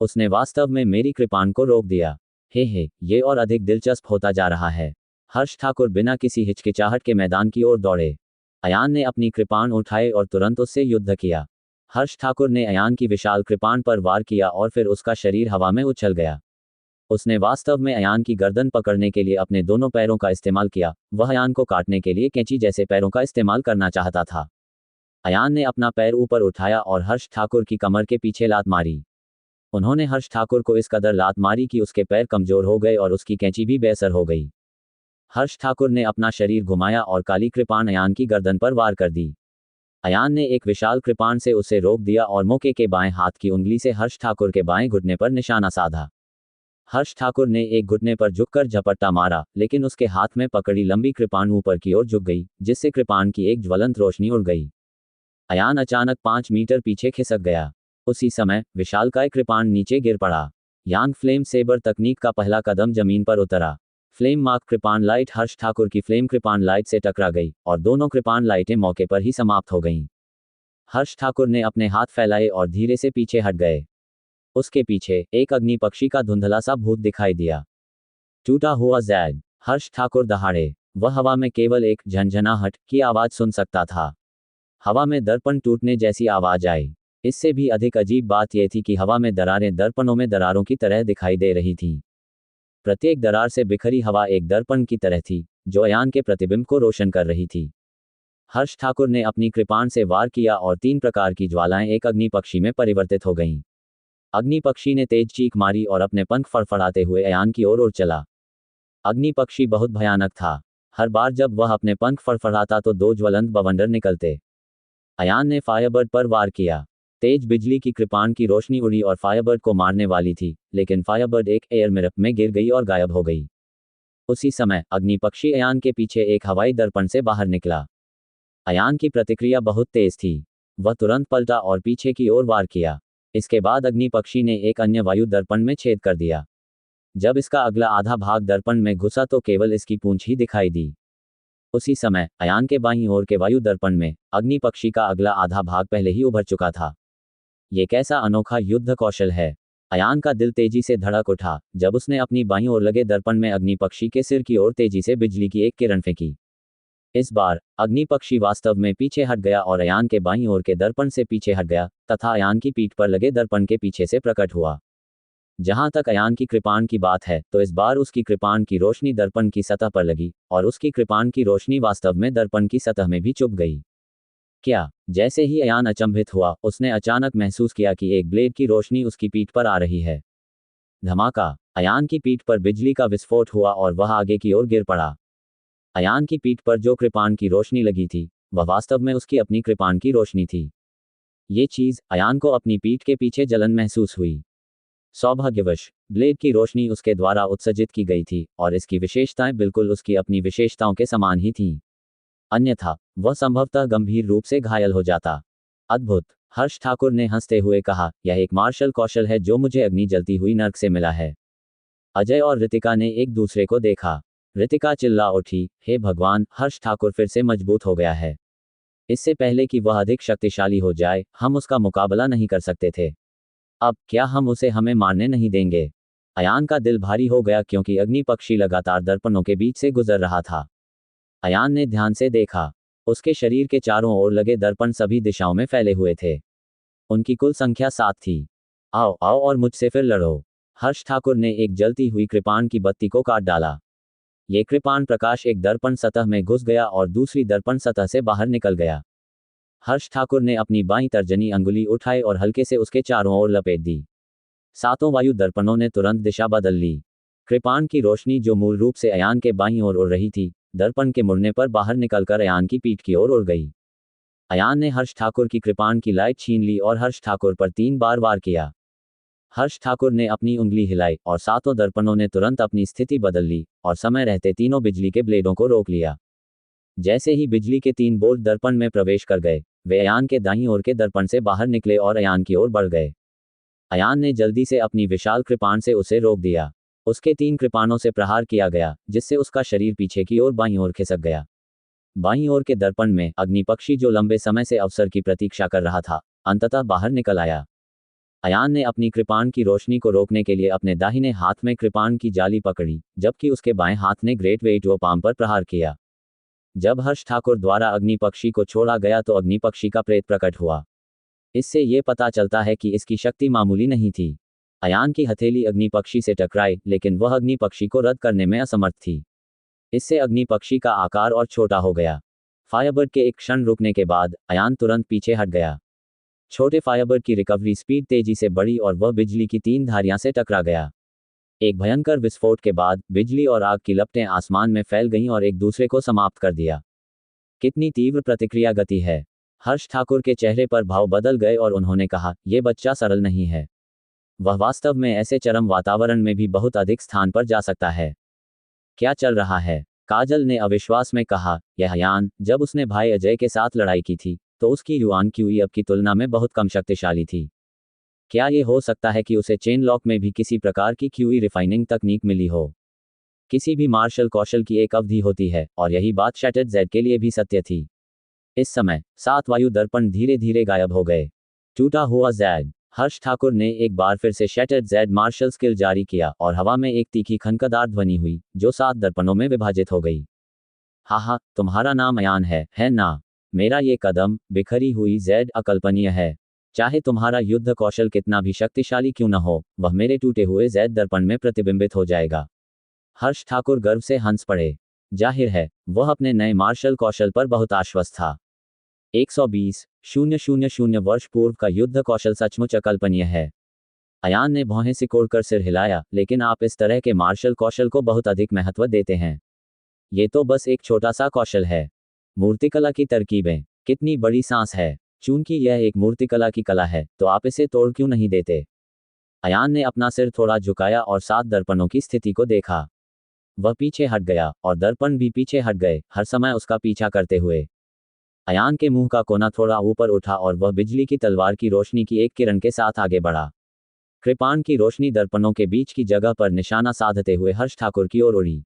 उसने वास्तव में मेरी कृपाण को रोक दिया। हे, ये और अधिक दिलचस्प होता जा रहा है। हर्ष ठाकुर बिना किसी हिचकिचाहट के मैदान की ओर दौड़े। अयान ने अपनी कृपाण उठाए और तुरंत उससे युद्ध किया। हर्ष ठाकुर ने अयान की विशाल कृपाण पर वार किया और फिर उसका शरीर हवा में उछल गया। उसने वास्तव में अयान की गर्दन पकड़ने के लिए अपने दोनों पैरों का इस्तेमाल किया। वह अयान को काटने के लिए कैंची जैसे पैरों का इस्तेमाल करना चाहता था। अयान ने अपना पैर ऊपर उठाया और हर्ष ठाकुर की कमर के पीछे लात मारी। उन्होंने हर्ष ठाकुर को इस कदर लात मारी कि उसके पैर कमजोर हो गए और उसकी कैंची भी बेअसर हो गई। हर्ष ठाकुर ने अपना शरीर घुमाया और काली कृपाण अयान की गर्दन पर वार कर दी। अयान ने एक विशाल कृपाण से उसे रोक दिया और मौके के बाएं हाथ की उंगली से हर्ष ठाकुर के बाएं घुटने पर निशाना साधा। हर्ष ठाकुर ने एक घुटने पर झुककर झपट्टा मारा, लेकिन उसके हाथ में पकड़ी लंबी कृपाण ऊपर की ओर झुक गई, जिससे कृपाण की एक ज्वलंत रोशनी उड़ गई। अयान अचानक 5 मीटर पीछे खिसक गया। उसी समय, विशालकाय कृपाण नीचे गिर पड़ा। यांग फ्लेम सेबर तकनीक का पहला कदम जमीन पर उतरा। फ्लेम मार्क कृपाण लाइट हर्ष ठाकुर की फ्लेम कृपाण लाइट से टकरा गई और दोनों कृपाण लाइटें मौके पर ही समाप्त हो गईं। हर्ष ठाकुर ने अपने हाथ फैलाए और धीरे से पीछे हट गए। उसके पीछे एक अग्नि पक्षी का धुंधला सा भूत दिखाई दिया। टूटा हुआ जैद। हर्ष ठाकुर दहाड़े। वह हवा में केवल एक झनझनाहट की आवाज सुन सकता था। हवा में दर्पण टूटने जैसी आवाज आई। इससे भी अधिक अजीब बात यह थी कि हवा में दरारें दर्पणों में दरारों की तरह दिखाई दे रही थीं। प्रत्येक दरार से बिखरी हवा एक दर्पण की तरह थी, जो अयान के प्रतिबिंब को रोशन कर रही थी। हर्ष ठाकुर ने अपनी कृपाण से वार किया और 3 प्रकार की ज्वालाएं एक अग्नि पक्षी में परिवर्तित हो गईं। अग्नि पक्षी ने तेज चीख मारी और अपने पंख फड़फड़ाते हुए अयान की ओर उड़ चला। अग्नि पक्षी बहुत भयानक था। हर बार जब वह अपने पंख फड़फड़ाता तो 2 ज्वलंत बवंडर निकलते। अयान ने फायरबर्ड पर वार किया। तेज बिजली की कृपाण की रोशनी उड़ी और फायरबर्ड को मारने वाली थी, लेकिन फायरबर्ड एक एयर मिरर में गिर गई और गायब हो गई। उसी समय अग्निपक्षी अयान के पीछे एक हवाई दर्पण से बाहर निकला। अयान की प्रतिक्रिया बहुत तेज थी। वह तुरंत पलटा और पीछे की ओर वार किया। इसके बाद अग्निपक्षी ने एक अन्य वायु दर्पण में छेद कर दिया। जब इसका अगला आधा भाग दर्पण में घुसा तो केवल इसकी पूंछ ही दिखाई दी। उसी समय अयान के बाईं ओर के वायु दर्पण में अग्निपक्षी का अगला आधा भाग पहले ही उभर चुका था। ये कैसा अनोखा युद्ध कौशल है। अयान का दिल तेजी से धड़क उठा जब उसने अपनी बाईं ओर लगे दर्पण में अग्निपक्षी के सिर की ओर तेजी से बिजली की एक किरण फेंकी। इस बार अग्निपक्षी वास्तव में पीछे हट गया और अयान के बाईं ओर के दर्पण से पीछे हट गया तथा अयान की पीठ पर लगे दर्पण के पीछे से प्रकट हुआ। जहां तक अयान की कृपाण की बात है तो इस बार उसकी कृपाण की रोशनी दर्पण की सतह पर लगी और उसकी कृपाण की रोशनी वास्तव में दर्पण की सतह में भी चुभ गई। क्या? जैसे ही अयान अचंभित हुआ उसने अचानक महसूस किया कि एक ब्लेड की रोशनी उसकी पीठ पर आ रही है। धमाका! अयान की पीठ पर बिजली का विस्फोट हुआ और वह आगे की ओर गिर पड़ा। अयान की पीठ पर जो कृपाण की रोशनी लगी थी वह वास्तव में उसकी अपनी कृपाण की रोशनी थी। ये चीज अयान को अपनी पीठ के पीछे जलन महसूस हुई। सौभाग्यवश ब्लेड की रोशनी उसके द्वारा उत्सर्जित की गई थी और इसकी विशेषताएं बिल्कुल उसकी अपनी विशेषताओं के समान ही थीं। अन्यथा वह संभवतः गंभीर रूप से घायल हो जाता। अद्भुत! हर्ष ठाकुर ने हंसते हुए कहा, यह एक मार्शल कौशल है जो मुझे अग्नि जलती हुई नर्क से मिला है। अजय और रितिका ने एक दूसरे को देखा। रितिका चिल्ला उठी, हे भगवान, हर्ष ठाकुर फिर से मजबूत हो गया है। इससे पहले कि वह अधिक शक्तिशाली हो जाए हम उसका मुकाबला नहीं कर सकते थे। अब क्या हम उसे हमें मारने नहीं देंगे? अयान का दिल भारी हो गया क्योंकि अग्निपक्षी लगातार दर्पणों के बीच से गुजर रहा था। अयान ने ध्यान से देखा। उसके शरीर के चारों ओर लगे दर्पण सभी दिशाओं में फैले हुए थे। उनकी कुल संख्या 7 थी। आओ आओ और मुझसे फिर लड़ो। हर्ष ठाकुर ने एक जलती हुई कृपाण की बत्ती को काट डाला। ये कृपाण प्रकाश एक दर्पण सतह में घुस गया और दूसरी दर्पण सतह से बाहर निकल गया। हर्ष ठाकुर ने अपनी बाईं तर्जनी अंगुली उठाई और हल्के से उसके चारों ओर लपेट दी। सातों वायु दर्पणों ने तुरंत दिशा बदल ली। कृपाण की रोशनी जो मूल रूप से अयान के बाईं ओर उड़ रही थी दर्पण के मुड़ने पर बाहर निकलकर अयान की पीठ की ओर उड़ गई। अयान ने हर्ष ठाकुर की कृपाण की लाइट छीन ली और हर्ष ठाकुर पर 3 बार वार किया। हर्ष ठाकुर ने अपनी उंगली हिलाई और सातों दर्पणों ने तुरंत अपनी स्थिति बदल ली और समय रहते तीनों बिजली के ब्लेडों को रोक लिया। जैसे ही बिजली के 3 बोल्ट दर्पण में प्रवेश कर गए वे अयान के दाईं ओर के दर्पण से बाहर निकले और अयान की ओर बढ़ गए। अयान ने जल्दी से अपनी विशाल कृपाण से उसे रोक दिया। उसके 3 कृपाणों से प्रहार किया गया जिससे उसका शरीर पीछे की ओर बाईं ओर खिसक गया। बाईं ओर के दर्पण में अग्निपक्षी जो लंबे समय से अवसर की प्रतीक्षा कर रहा था अंततः बाहर निकल आया। अयान ने अपनी कृपाण की रोशनी को रोकने के लिए अपने दाहिने हाथ में कृपाण की जाली पकड़ी जबकि उसके बाएं हाथ ने ग्रेट वेट वो पाम पर प्रहार किया। जब हर्ष ठाकुर द्वारा अग्निपक्षी को छोड़ा गया तो अग्निपक्षी का प्रेत प्रकट हुआ। इससे ये पता चलता है कि इसकी शक्ति मामूली नहीं थी। अयान की हथेली अग्निपक्षी से टकराई लेकिन वह अग्निपक्षी को रद्द करने में असमर्थ थी। इससे अग्निपक्षी का आकार और छोटा हो गया। फायरबर्ड के एक क्षण रुकने के बाद अयान तुरंत पीछे हट गया। छोटे फायरबर्ड की रिकवरी स्पीड तेजी से बढ़ी और वह बिजली की 3 धारियां से टकरा गया। एक भयंकर विस्फोट के बाद बिजली और आग की लपटें आसमान में फैल गईं और एक दूसरे को समाप्त कर दिया। कितनी तीव्र प्रतिक्रिया गति है। हर्ष ठाकुर के चेहरे पर भाव बदल गए और उन्होंने कहा, यह बच्चा सरल नहीं है। वह वास्तव में ऐसे चरम वातावरण में भी बहुत अधिक स्थान पर जा सकता है। क्या चल रहा है? काजल ने अविश्वास में कहा, यह अयान जब उसने भाई अजय के साथ लड़ाई की थी तो उसकी युआन क्यूई अब की तुलना में बहुत कम शक्तिशाली थी। क्या ये हो सकता है कि उसे चेन लॉक में भी किसी प्रकार की क्यूई रिफाइनिंग तकनीक मिली हो? किसी भी मार्शल कौशल की एक अवधि होती है और यही बात शैटर्ड जेड के लिए भी सत्य थी। इस समय 7 वायु दर्पण धीरे धीरे गायब हो गए। टूटा हुआ जेड। हर्ष ठाकुर ने एक बार फिर से शैटर्ड जेड मार्शल स्किल जारी किया और हवा में एक तीखी खनकदार ध्वनि हुई जो 7 दर्पणों में विभाजित हो गई। हा, तुम्हारा नाम अयान है ना? मेरा ये कदम बिखरी हुई जेड अकल्पनीय है। चाहे तुम्हारा युद्ध कौशल कितना भी शक्तिशाली क्यों न हो वह मेरे टूटे हुए जेड दर्पण में प्रतिबिंबित हो जाएगा। हर्ष ठाकुर गर्व से हंस पड़े। जाहिर है वह अपने नए मार्शल कौशल पर बहुत आश्वस्त था। 120,000 वर्ष पूर्व का युद्ध कौशल सचमुच अकल्पनीय है। अयान ने भौहें सिकोड़कर सिर हिलाया, लेकिन आप इस तरह के मार्शल कौशल को बहुत अधिक महत्व देते हैं। ये तो बस एक छोटा सा कौशल है। मूर्तिकला की तरकीबें, कितनी बड़ी सांस है। चूंकि यह एक मूर्तिकला की कला है तो आप इसे तोड़ क्यों नहीं देते? अयान ने अपना सिर थोड़ा झुकाया और 7 दर्पणों की स्थिति को देखा। वह पीछे हट गया और दर्पण भी पीछे हट गए, हर समय उसका पीछा करते हुए। अयान के मुंह का कोना थोड़ा ऊपर उठा और वह बिजली की तलवार की रोशनी की एक किरण के साथ आगे बढ़ा। कृपाण की रोशनी दर्पणों के बीच की जगह पर निशाना साधते हुए हर्ष ठाकुर की ओर उड़ी।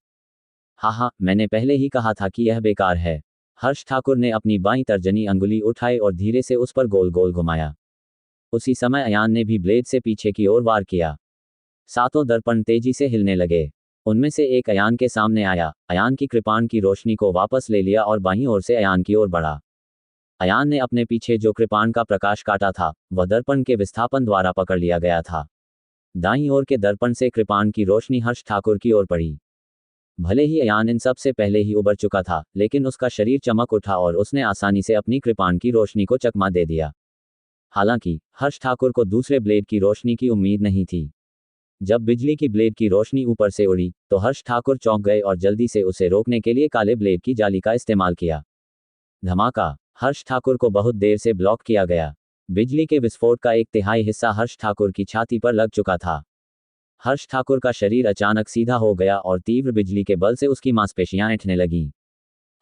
हाँ, मैंने पहले ही कहा था कि यह बेकार है। हर्ष ठाकुर ने अपनी बाईं तर्जनी अंगुली उठाई और धीरे से उस पर गोल गोल घुमाया। उसी समय अयान ने भी ब्लेड से पीछे की ओर वार किया। सातों दर्पण तेजी से हिलने लगे। उनमें से एक अयान के सामने आया। अयान की कृपाण की रोशनी को वापस ले लिया और बाईं ओर से अयान की ओर बढ़ा। अयान ने अपने पीछे जो कृपाण का प्रकाश काटा था, वह दर्पण के विस्थापन द्वारा पकड़ लिया गया था। दाईं ओर के दर्पण से कृपाण की रोशनी हर्ष ठाकुर की ओर पड़ी। भले ही अयान इन सब से पहले ही उबर चुका था, लेकिन उसका शरीर चमक उठा और उसने आसानी से अपनी कृपाण की रोशनी को चकमा दे दिया। हालांकि हर्ष ठाकुर को दूसरे ब्लेड की रोशनी की उम्मीद नहीं थी। जब बिजली की ब्लेड की रोशनी ऊपर से उड़ी, तो हर्ष ठाकुर चौंक गए और जल्दी से उसे रोकने के लिए काले ब्लेड की जाली का इस्तेमाल किया। धमाका! हर्ष ठाकुर को बहुत देर से ब्लॉक किया गया। बिजली के विस्फोट का 1/3 हिस्सा हर्ष ठाकुर की छाती पर लग चुका था। हर्ष ठाकुर का शरीर अचानक सीधा हो गया और तीव्र बिजली के बल से उसकी मांसपेशियां ऐंठने लगीं।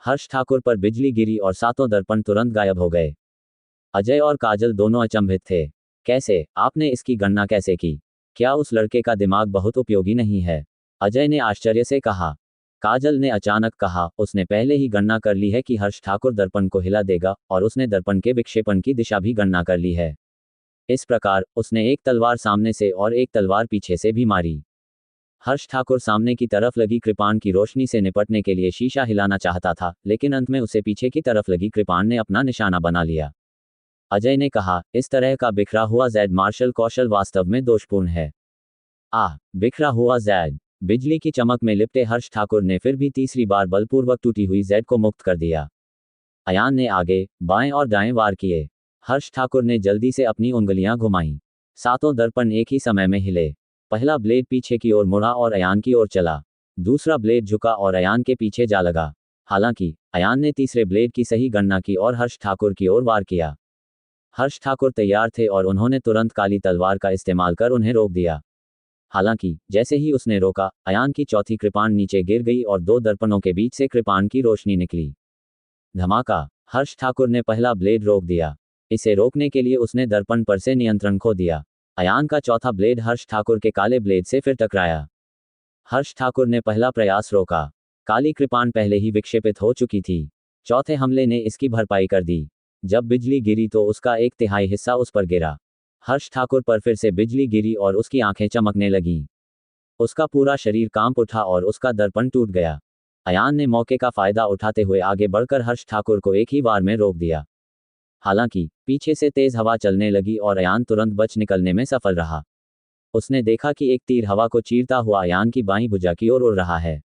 हर्ष ठाकुर पर बिजली गिरी और सातों दर्पण तुरंत गायब हो गए। अजय और काजल दोनों अचंभित थे। कैसे? आपने इसकी गणना कैसे की? क्या उस लड़के का दिमाग बहुत उपयोगी नहीं है? अजय ने आश्चर्य से कहा। काजल ने अचानक कहा, उसने पहले ही गणना कर ली है कि हर्ष ठाकुर दर्पण को हिला देगा, और उसने दर्पण के विक्षेपण की दिशा भी गणना कर ली है। इस प्रकार उसने एक तलवार सामने से और एक तलवार पीछे से भी मारी। हर्ष ठाकुर सामने की तरफ लगी कृपाण की रोशनी से निपटने के लिए शीशा हिलाना चाहता था, लेकिन अंत में उसे पीछे की तरफ लगी कृपाण ने अपना निशाना बना लिया। अजय ने कहा, इस तरह का बिखरा हुआ जैड मार्शल कौशल वास्तव में दोषपूर्ण है। बिखरा हुआ जैड। बिजली की चमक में लिपटे हर्ष ठाकुर ने फिर भी तीसरी बार बलपूर्वक टूटी हुई जैड को मुक्त कर दिया। अयान ने आगे, बाएं और दाएं वार किए। हर्ष ठाकुर ने जल्दी से अपनी उंगलियां घुमाईं। सातों दर्पण एक ही समय में हिले। पहला ब्लेड पीछे की ओर मुड़ा और अयान की ओर चला। दूसरा ब्लेड झुका और अयान के पीछे जा लगा। हालांकि अयान ने तीसरे ब्लेड की सही गणना की और हर्ष ठाकुर की ओर वार किया। हर्ष ठाकुर तैयार थे और उन्होंने तुरंत काली तलवार का इस्तेमाल कर उन्हें रोक दिया। हालांकि जैसे ही उसने रोका, अयान की चौथी कृपाण नीचे गिर गई और दो दर्पणों के बीच से कृपाण की रोशनी निकली। धमाका! हर्ष ठाकुर ने पहला ब्लेड रोक दिया। इसे रोकने के लिए उसने दर्पण पर से नियंत्रण खो दिया। अयान का चौथा ब्लेड हर्ष ठाकुर के काले ब्लेड से फिर टकराया। हर्ष ठाकुर ने पहला प्रयास रोका। काली कृपाण पहले ही विक्षेपित हो चुकी थी। चौथे हमले ने इसकी भरपाई कर दी। जब बिजली गिरी तो उसका 1/3 हिस्सा उस पर गिरा। हर्ष ठाकुर पर फिर से बिजली गिरी और उसकी आंखें चमकने लगीं। उसका पूरा शरीर कांप उठा और उसका दर्पण टूट गया। अयान ने मौके का फायदा उठाते हुए आगे बढ़कर हर्ष ठाकुर को एक ही बार में रोक दिया। हालांकि पीछे से तेज हवा चलने लगी और अयान तुरंत बच निकलने में सफल रहा। उसने देखा कि एक तीर हवा को चीरता हुआ अयान की बाईं भुजा की ओर उड़ रहा है।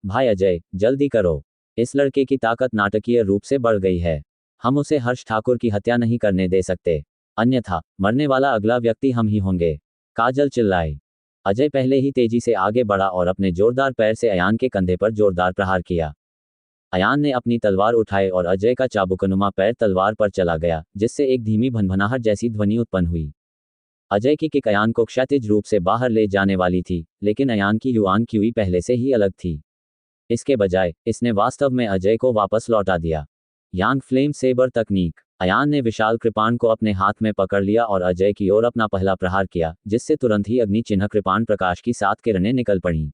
भाई अजय, जल्दी करो। इस लड़के की ताकत नाटकीय रूप से बढ़ गई है। हम उसे हर्ष ठाकुर की हत्या नहीं करने दे सकते, अन्यथा मरने वाला अगला व्यक्ति हम ही होंगे। काजल चिल्लाई। अजय पहले ही तेजी से आगे बढ़ा और अपने जोरदार पैर से अयान के कंधे पर जोरदार प्रहार किया। अयान ने अपनी तलवार उठाई और अजय का चाबुकनुमा पैर तलवार पर चला गया, जिससे एक धीमी भनभनाहट जैसी ध्वनि उत्पन्न हुई। अजय की किक अयान को क्षैतिज रूप से बाहर ले जाने वाली थी, लेकिन अयान की युआन क्यूई पहले से ही अलग थी। इसके बजाय इसने वास्तव में अजय को वापस लौटा दिया। यांग फ्लेम सेबर तकनीक। अयान ने विशाल कृपाण को अपने हाथ में पकड़ लिया और अजय की ओर अपना पहला प्रहार किया, जिससे तुरंत ही अग्नि चिन्ह कृपाण प्रकाश की 7 किरणें निकल पड़ीं।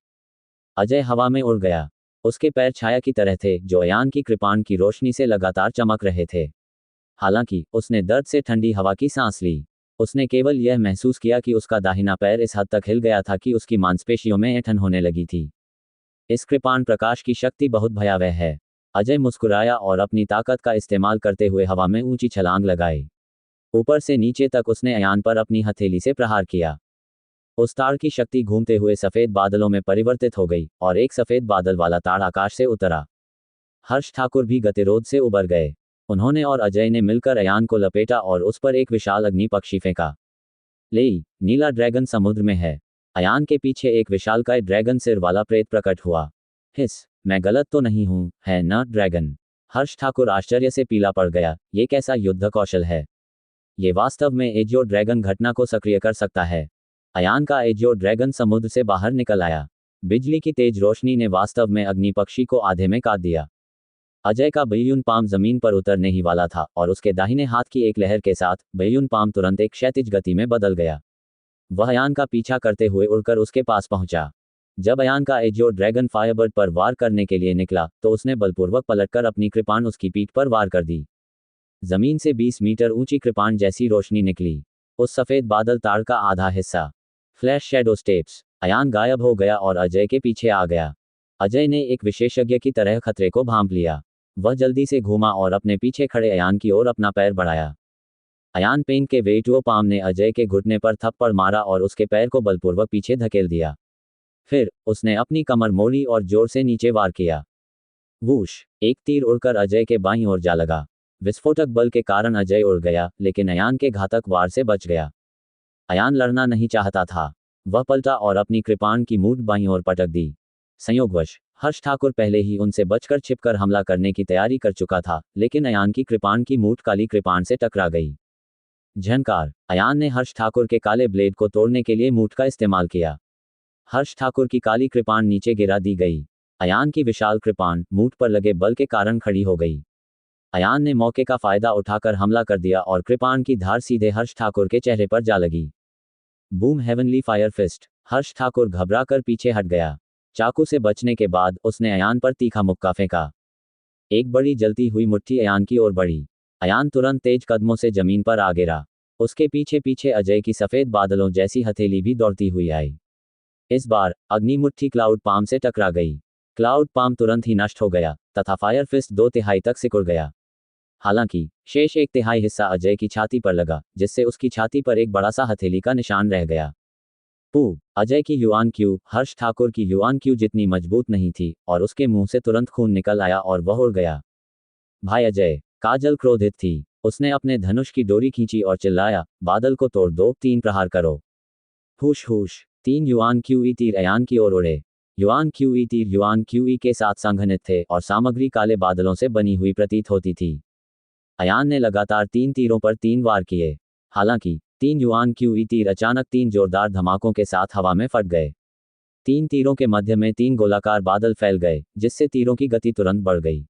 अजय हवा में उड़ गया। उसके पैर छाया की तरह थे, जो अयान की कृपाण की रोशनी से लगातार चमक रहे थे। हालांकि उसने दर्द से ठंडी हवा की सांस ली। उसने केवल यह महसूस किया कि उसका दाहिना पैर इस हद तक हिल गया था कि उसकी मांसपेशियों में ऐंठन होने लगी थी। इस कृपाण प्रकाश की शक्ति बहुत भयावह है। अजय मुस्कुराया और अपनी ताकत का इस्तेमाल करते हुए हवा में ऊंची छलांग लगाई। ऊपर से नीचे तक उसने अयान पर अपनी हथेली से प्रहार किया। उस ताड़ की शक्ति घूमते हुए सफेद बादलों में परिवर्तित हो गई और एक सफेद बादल वाला ताड़ आकाश से उतरा। हर्ष ठाकुर भी गतिरोध से उबर गए। उन्होंने और अजय ने मिलकर अयान को लपेटा और उस पर एक विशाल अग्नि पक्षी फेंका। लेई, नीला ड्रैगन समुद्र में है। अयान के पीछे एक विशालकाय ड्रैगन सिर वाला प्रेत प्रकट हुआ। हिस, मैं गलत तो नहीं हूं, है न ड्रैगन? हर्ष ठाकुर आश्चर्य से पीला पड़ गया। ये कैसा युद्ध कौशल है? ये वास्तव में एजियो ड्रैगन घटना को सक्रिय कर सकता है। अयान का एजियो ड्रैगन समुद्र से बाहर निकल आया। बिजली की तेज रोशनी ने वास्तव में अग्नि पक्षी को आधे में काट दिया। अजय का बेयून पाम जमीन पर उतरने ही वाला था और उसके दाहिने हाथ की एक लहर के साथ बेयून पाम तुरंत एक क्षैतिज गति में बदल गया। वह अयान का पीछा करते हुए उड़कर उसके पास पहुंचा। जब अयान का एजियो ड्रैगन फायरबर्ड पर वार करने के लिए निकला तो उसने बलपूर्वक पलटकर अपनी कृपाण उसकी पीठ पर वार कर दी। जमीन से 20 मीटर ऊंची कृपाण जैसी रोशनी निकली। उस सफेद बादल ताड़ का आधा हिस्सा फ्लैश शैडो स्टेप्स। अयान गायब हो गया और अजय के पीछे आ गया। अजय ने एक विशेषज्ञ की तरह खतरे को भांप लिया। वह जल्दी से घूमा और अपने पीछे खड़े अयान की ओर अपना पैर बढ़ाया। अयान पेन के वेटुओ पाम ने अजय के घुटने पर थप्पड़ मारा और उसके पैर को बलपूर्वक पीछे धकेल दिया। फिर उसने अपनी कमर मोड़ी और जोर से नीचे वार किया। वूश! एक तीर उड़कर अजय के बाईं ओर जा लगा। विस्फोटक बल के कारण अजय उड़ गया, लेकिन अयान के घातक वार से बच गया। अयान लड़ना नहीं चाहता था। वह पलटा और अपनी कृपाण की मूठ बाईं ओर पटक दी। संयोगवश हर्ष ठाकुर पहले ही उनसे बचकर छिपकर हमला करने की तैयारी कर चुका था, लेकिन अयान की कृपाण की मूठ काली कृपाण से टकरा गई। झनकार! अयान ने हर्ष ठाकुर के काले ब्लेड को तोड़ने के लिए मूठ का इस्तेमाल किया। हर्ष ठाकुर की काली कृपाण नीचे गिरा दी गई। अयान की विशाल कृपाण मूठ पर लगे बल के कारण खड़ी हो गई। अयान ने मौके का फायदा उठाकर हमला कर दिया और कृपाण की धार सीधे हर्ष ठाकुर के चेहरे पर जा लगी। Boom! Heavenly fire fist! Harsh Thakur घबराकर पीछे हट गया। चाकू से बचने के बाद उसने अयान पर तीखा मुक्का फेंका। एक बड़ी जलती हुई मुट्ठी अयान की ओर बढ़ी। अयान तुरंत तेज कदमों से जमीन पर आ गिरा। उसके पीछे पीछे अजय की सफेद बादलों जैसी हथेली भी दौड़ती हुई आई। इस बार अग्नि मुट्ठी क्लाउड पाम से टकरा गई। क्लाउड पाम तुरंत ही नष्ट हो गया तथा फायर फिस्ट 2/3 तक सिकुड़ गया। हालांकि शेष 1/3 हिस्सा अजय की छाती पर लगा, जिससे उसकी छाती पर एक बड़ा सा हथेली का निशान रह गया। अजय की युआन क्यू हर्ष ठाकुर की युआन क्यू जितनी मजबूत नहीं थी और उसके मुंह से तुरंत खून निकल आया और वह उड़ गया। भाई अजय! काजल क्रोधित थी। उसने अपने धनुष की डोरी खींची और चिल्लाया, बादल को तोड़ दो, 3 प्रहार करो। हुश हुश! 3 युआन क्यूई तीर अयान की ओर उड़े। युआन क्यूई तीर युआन क्यूई के साथ संघनित थे और सामग्री काले बादलों से बनी हुई प्रतीत होती थी। अयान ने लगातार 3 तीरों पर 3 वार किए। हालांकि 3 युआन क्यूई तीर अचानक 3 जोरदार धमाकों के साथ हवा में फट गए। 3 तीरों के मध्य में 3 गोलाकार बादल फैल गए, जिससे तीरों की गति तुरंत बढ़ गई।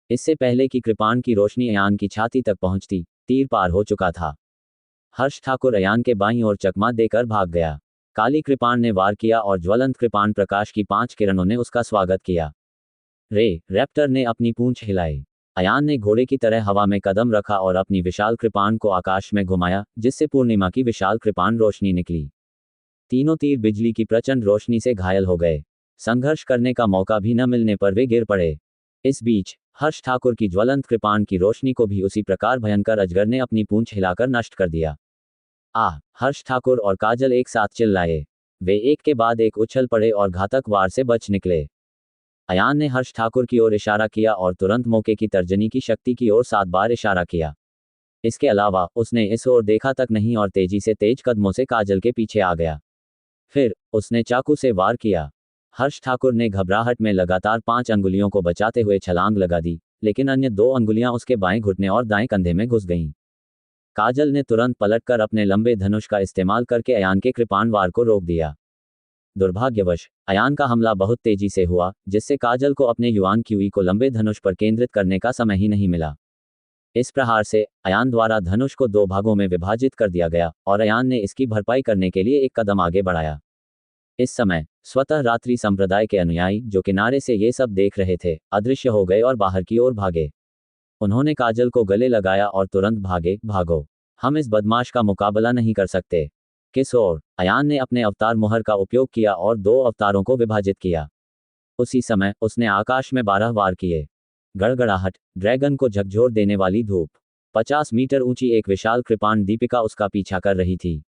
इससे पहले कि कृपाण की रोशनी अयान की छाती तक पहुंचती, तीर पार हो चुका था। हर्ष ठाकुर अयान के बाईं ओर चकमा देकर भाग गया। काली कृपाण ने वार किया और ज्वलंत कृपाण प्रकाश की 5 किरणों ने उसका स्वागत किया। रैप्टर ने अपनी पूंछ हिलाई। अयान ने घोड़े की तरह हवा में कदम रखा और अपनी विशाल कृपाण को आकाश में घुमाया, जिससे पूर्णिमा की विशाल कृपाण रोशनी निकली। तीनों तीर बिजली की प्रचंड रोशनी से घायल हो गए। संघर्ष करने का मौका भी न मिलने पर वे गिर पड़े। इस बीच हर्ष ठाकुर की ज्वलंत कृपाण की रोशनी को भी उसी प्रकार भयंकर अजगर ने अपनी पूंछ हिलाकर नष्ट कर दिया। हर्ष ठाकुर और काजल एक साथ चिल्लाए। वे एक के बाद एक उछल पड़े और घातक वार से बच निकले। अयान ने हर्ष ठाकुर की ओर इशारा किया और तुरंत मौके की तर्जनी की शक्ति की ओर 7 बार इशारा किया। इसके अलावा उसने इस ओर देखा तक नहीं और तेजी से तेज कदमों से काजल के पीछे आ गया। फिर उसने चाकू से वार किया। हर्ष ठाकुर ने घबराहट में लगातार 5 अंगुलियों को बचाते हुए छलांग लगा दी, लेकिन अन्य 2 अंगुलियां उसके बाएं घुटने और दाएं कंधे में घुस गईं। काजल ने तुरंत पलटकर अपने लंबे धनुष का इस्तेमाल करके अयान के कृपाण वार को रोक दिया। दुर्भाग्यवश अयान का हमला बहुत तेजी से हुआ, जिससे काजल को अपने युआन क्यूई को लंबे धनुष पर केंद्रित करने का समय ही नहीं मिला। इस प्रहार से अयान द्वारा धनुष को 2 भागों में विभाजित कर दिया गया और अयान ने इसकी भरपाई करने के लिए एक कदम आगे बढ़ाया। इस समय स्वतः रात्रि संप्रदाय के अनुयायी जो किनारे से ये सब देख रहे थे, अदृश्य हो गए और बाहर की ओर भागे। उन्होंने काजल को गले लगाया और तुरंत भागो, हम इस बदमाश का मुकाबला नहीं कर सकते। किस ओर? अयान ने अपने अवतार मुहर का उपयोग किया और 2 अवतारों को विभाजित किया। उसी समय उसने आकाश में 12 वार किए। गड़गड़ाहट, ड्रैगन को झकझोर देने वाली धूप। 50 मीटर ऊंची एक विशाल कृपाण दीपिका उसका पीछा कर रही थी।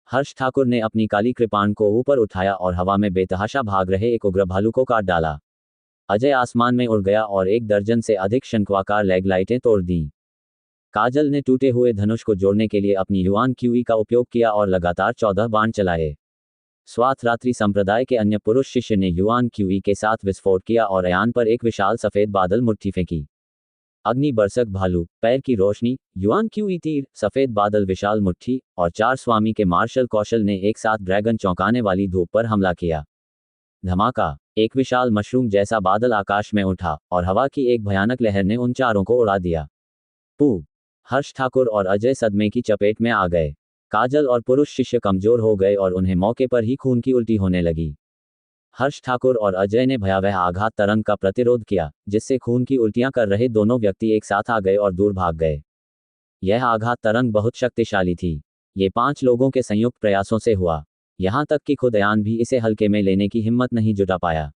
हर्ष ठाकुर ने अपनी काली कृपाण को ऊपर उठाया और हवा में बेतहाशा भाग रहे एक उग्र भालू को काट डाला। अजय आसमान में उड़ गया और 1 दर्जन से अधिक शंक्वाकार लेग लाइटें तोड़ दीं। काजल ने टूटे हुए धनुष को जोड़ने के लिए अपनी युआन क्यूई का उपयोग किया और लगातार 14 बाण चलाए। स्वात रात्रि संप्रदाय के अन्य पुरुष शिष्य ने युआन क्यूई के साथ विस्फोट किया और अयान पर एक विशाल सफेद बादल मुट्ठी फेंकी। अग्नि बरसक भालू, पैर की रोशनी, युआन क्यूई तीर, सफेद बादल, विशाल मुट्ठी और 4 स्वामी के मार्शल कौशल ने एक साथ ड्रैगन चौंकाने वाली धूप पर हमला किया। धमाका, एक विशाल मशरूम जैसा बादल आकाश में उठा और हवा की एक भयानक लहर ने उन चारों को उड़ा दिया। पू, हर्ष ठाकुर और अजय सदमे की चपेट में आ गए। काजल और पुरुष शिष्य कमजोर हो गए और उन्हें मौके पर ही खून की उल्टी होने लगी। हर्ष ठाकुर और अजय ने भयावह आघात तरंग का प्रतिरोध किया, जिससे खून की उल्टियां कर रहे दोनों व्यक्ति एक साथ आ गए और दूर भाग गए। यह आघात तरंग बहुत शक्तिशाली थी। ये 5 लोगों के संयुक्त प्रयासों से हुआ। यहां तक कि खुद अयान भी इसे हल्के में लेने की हिम्मत नहीं जुटा पाया।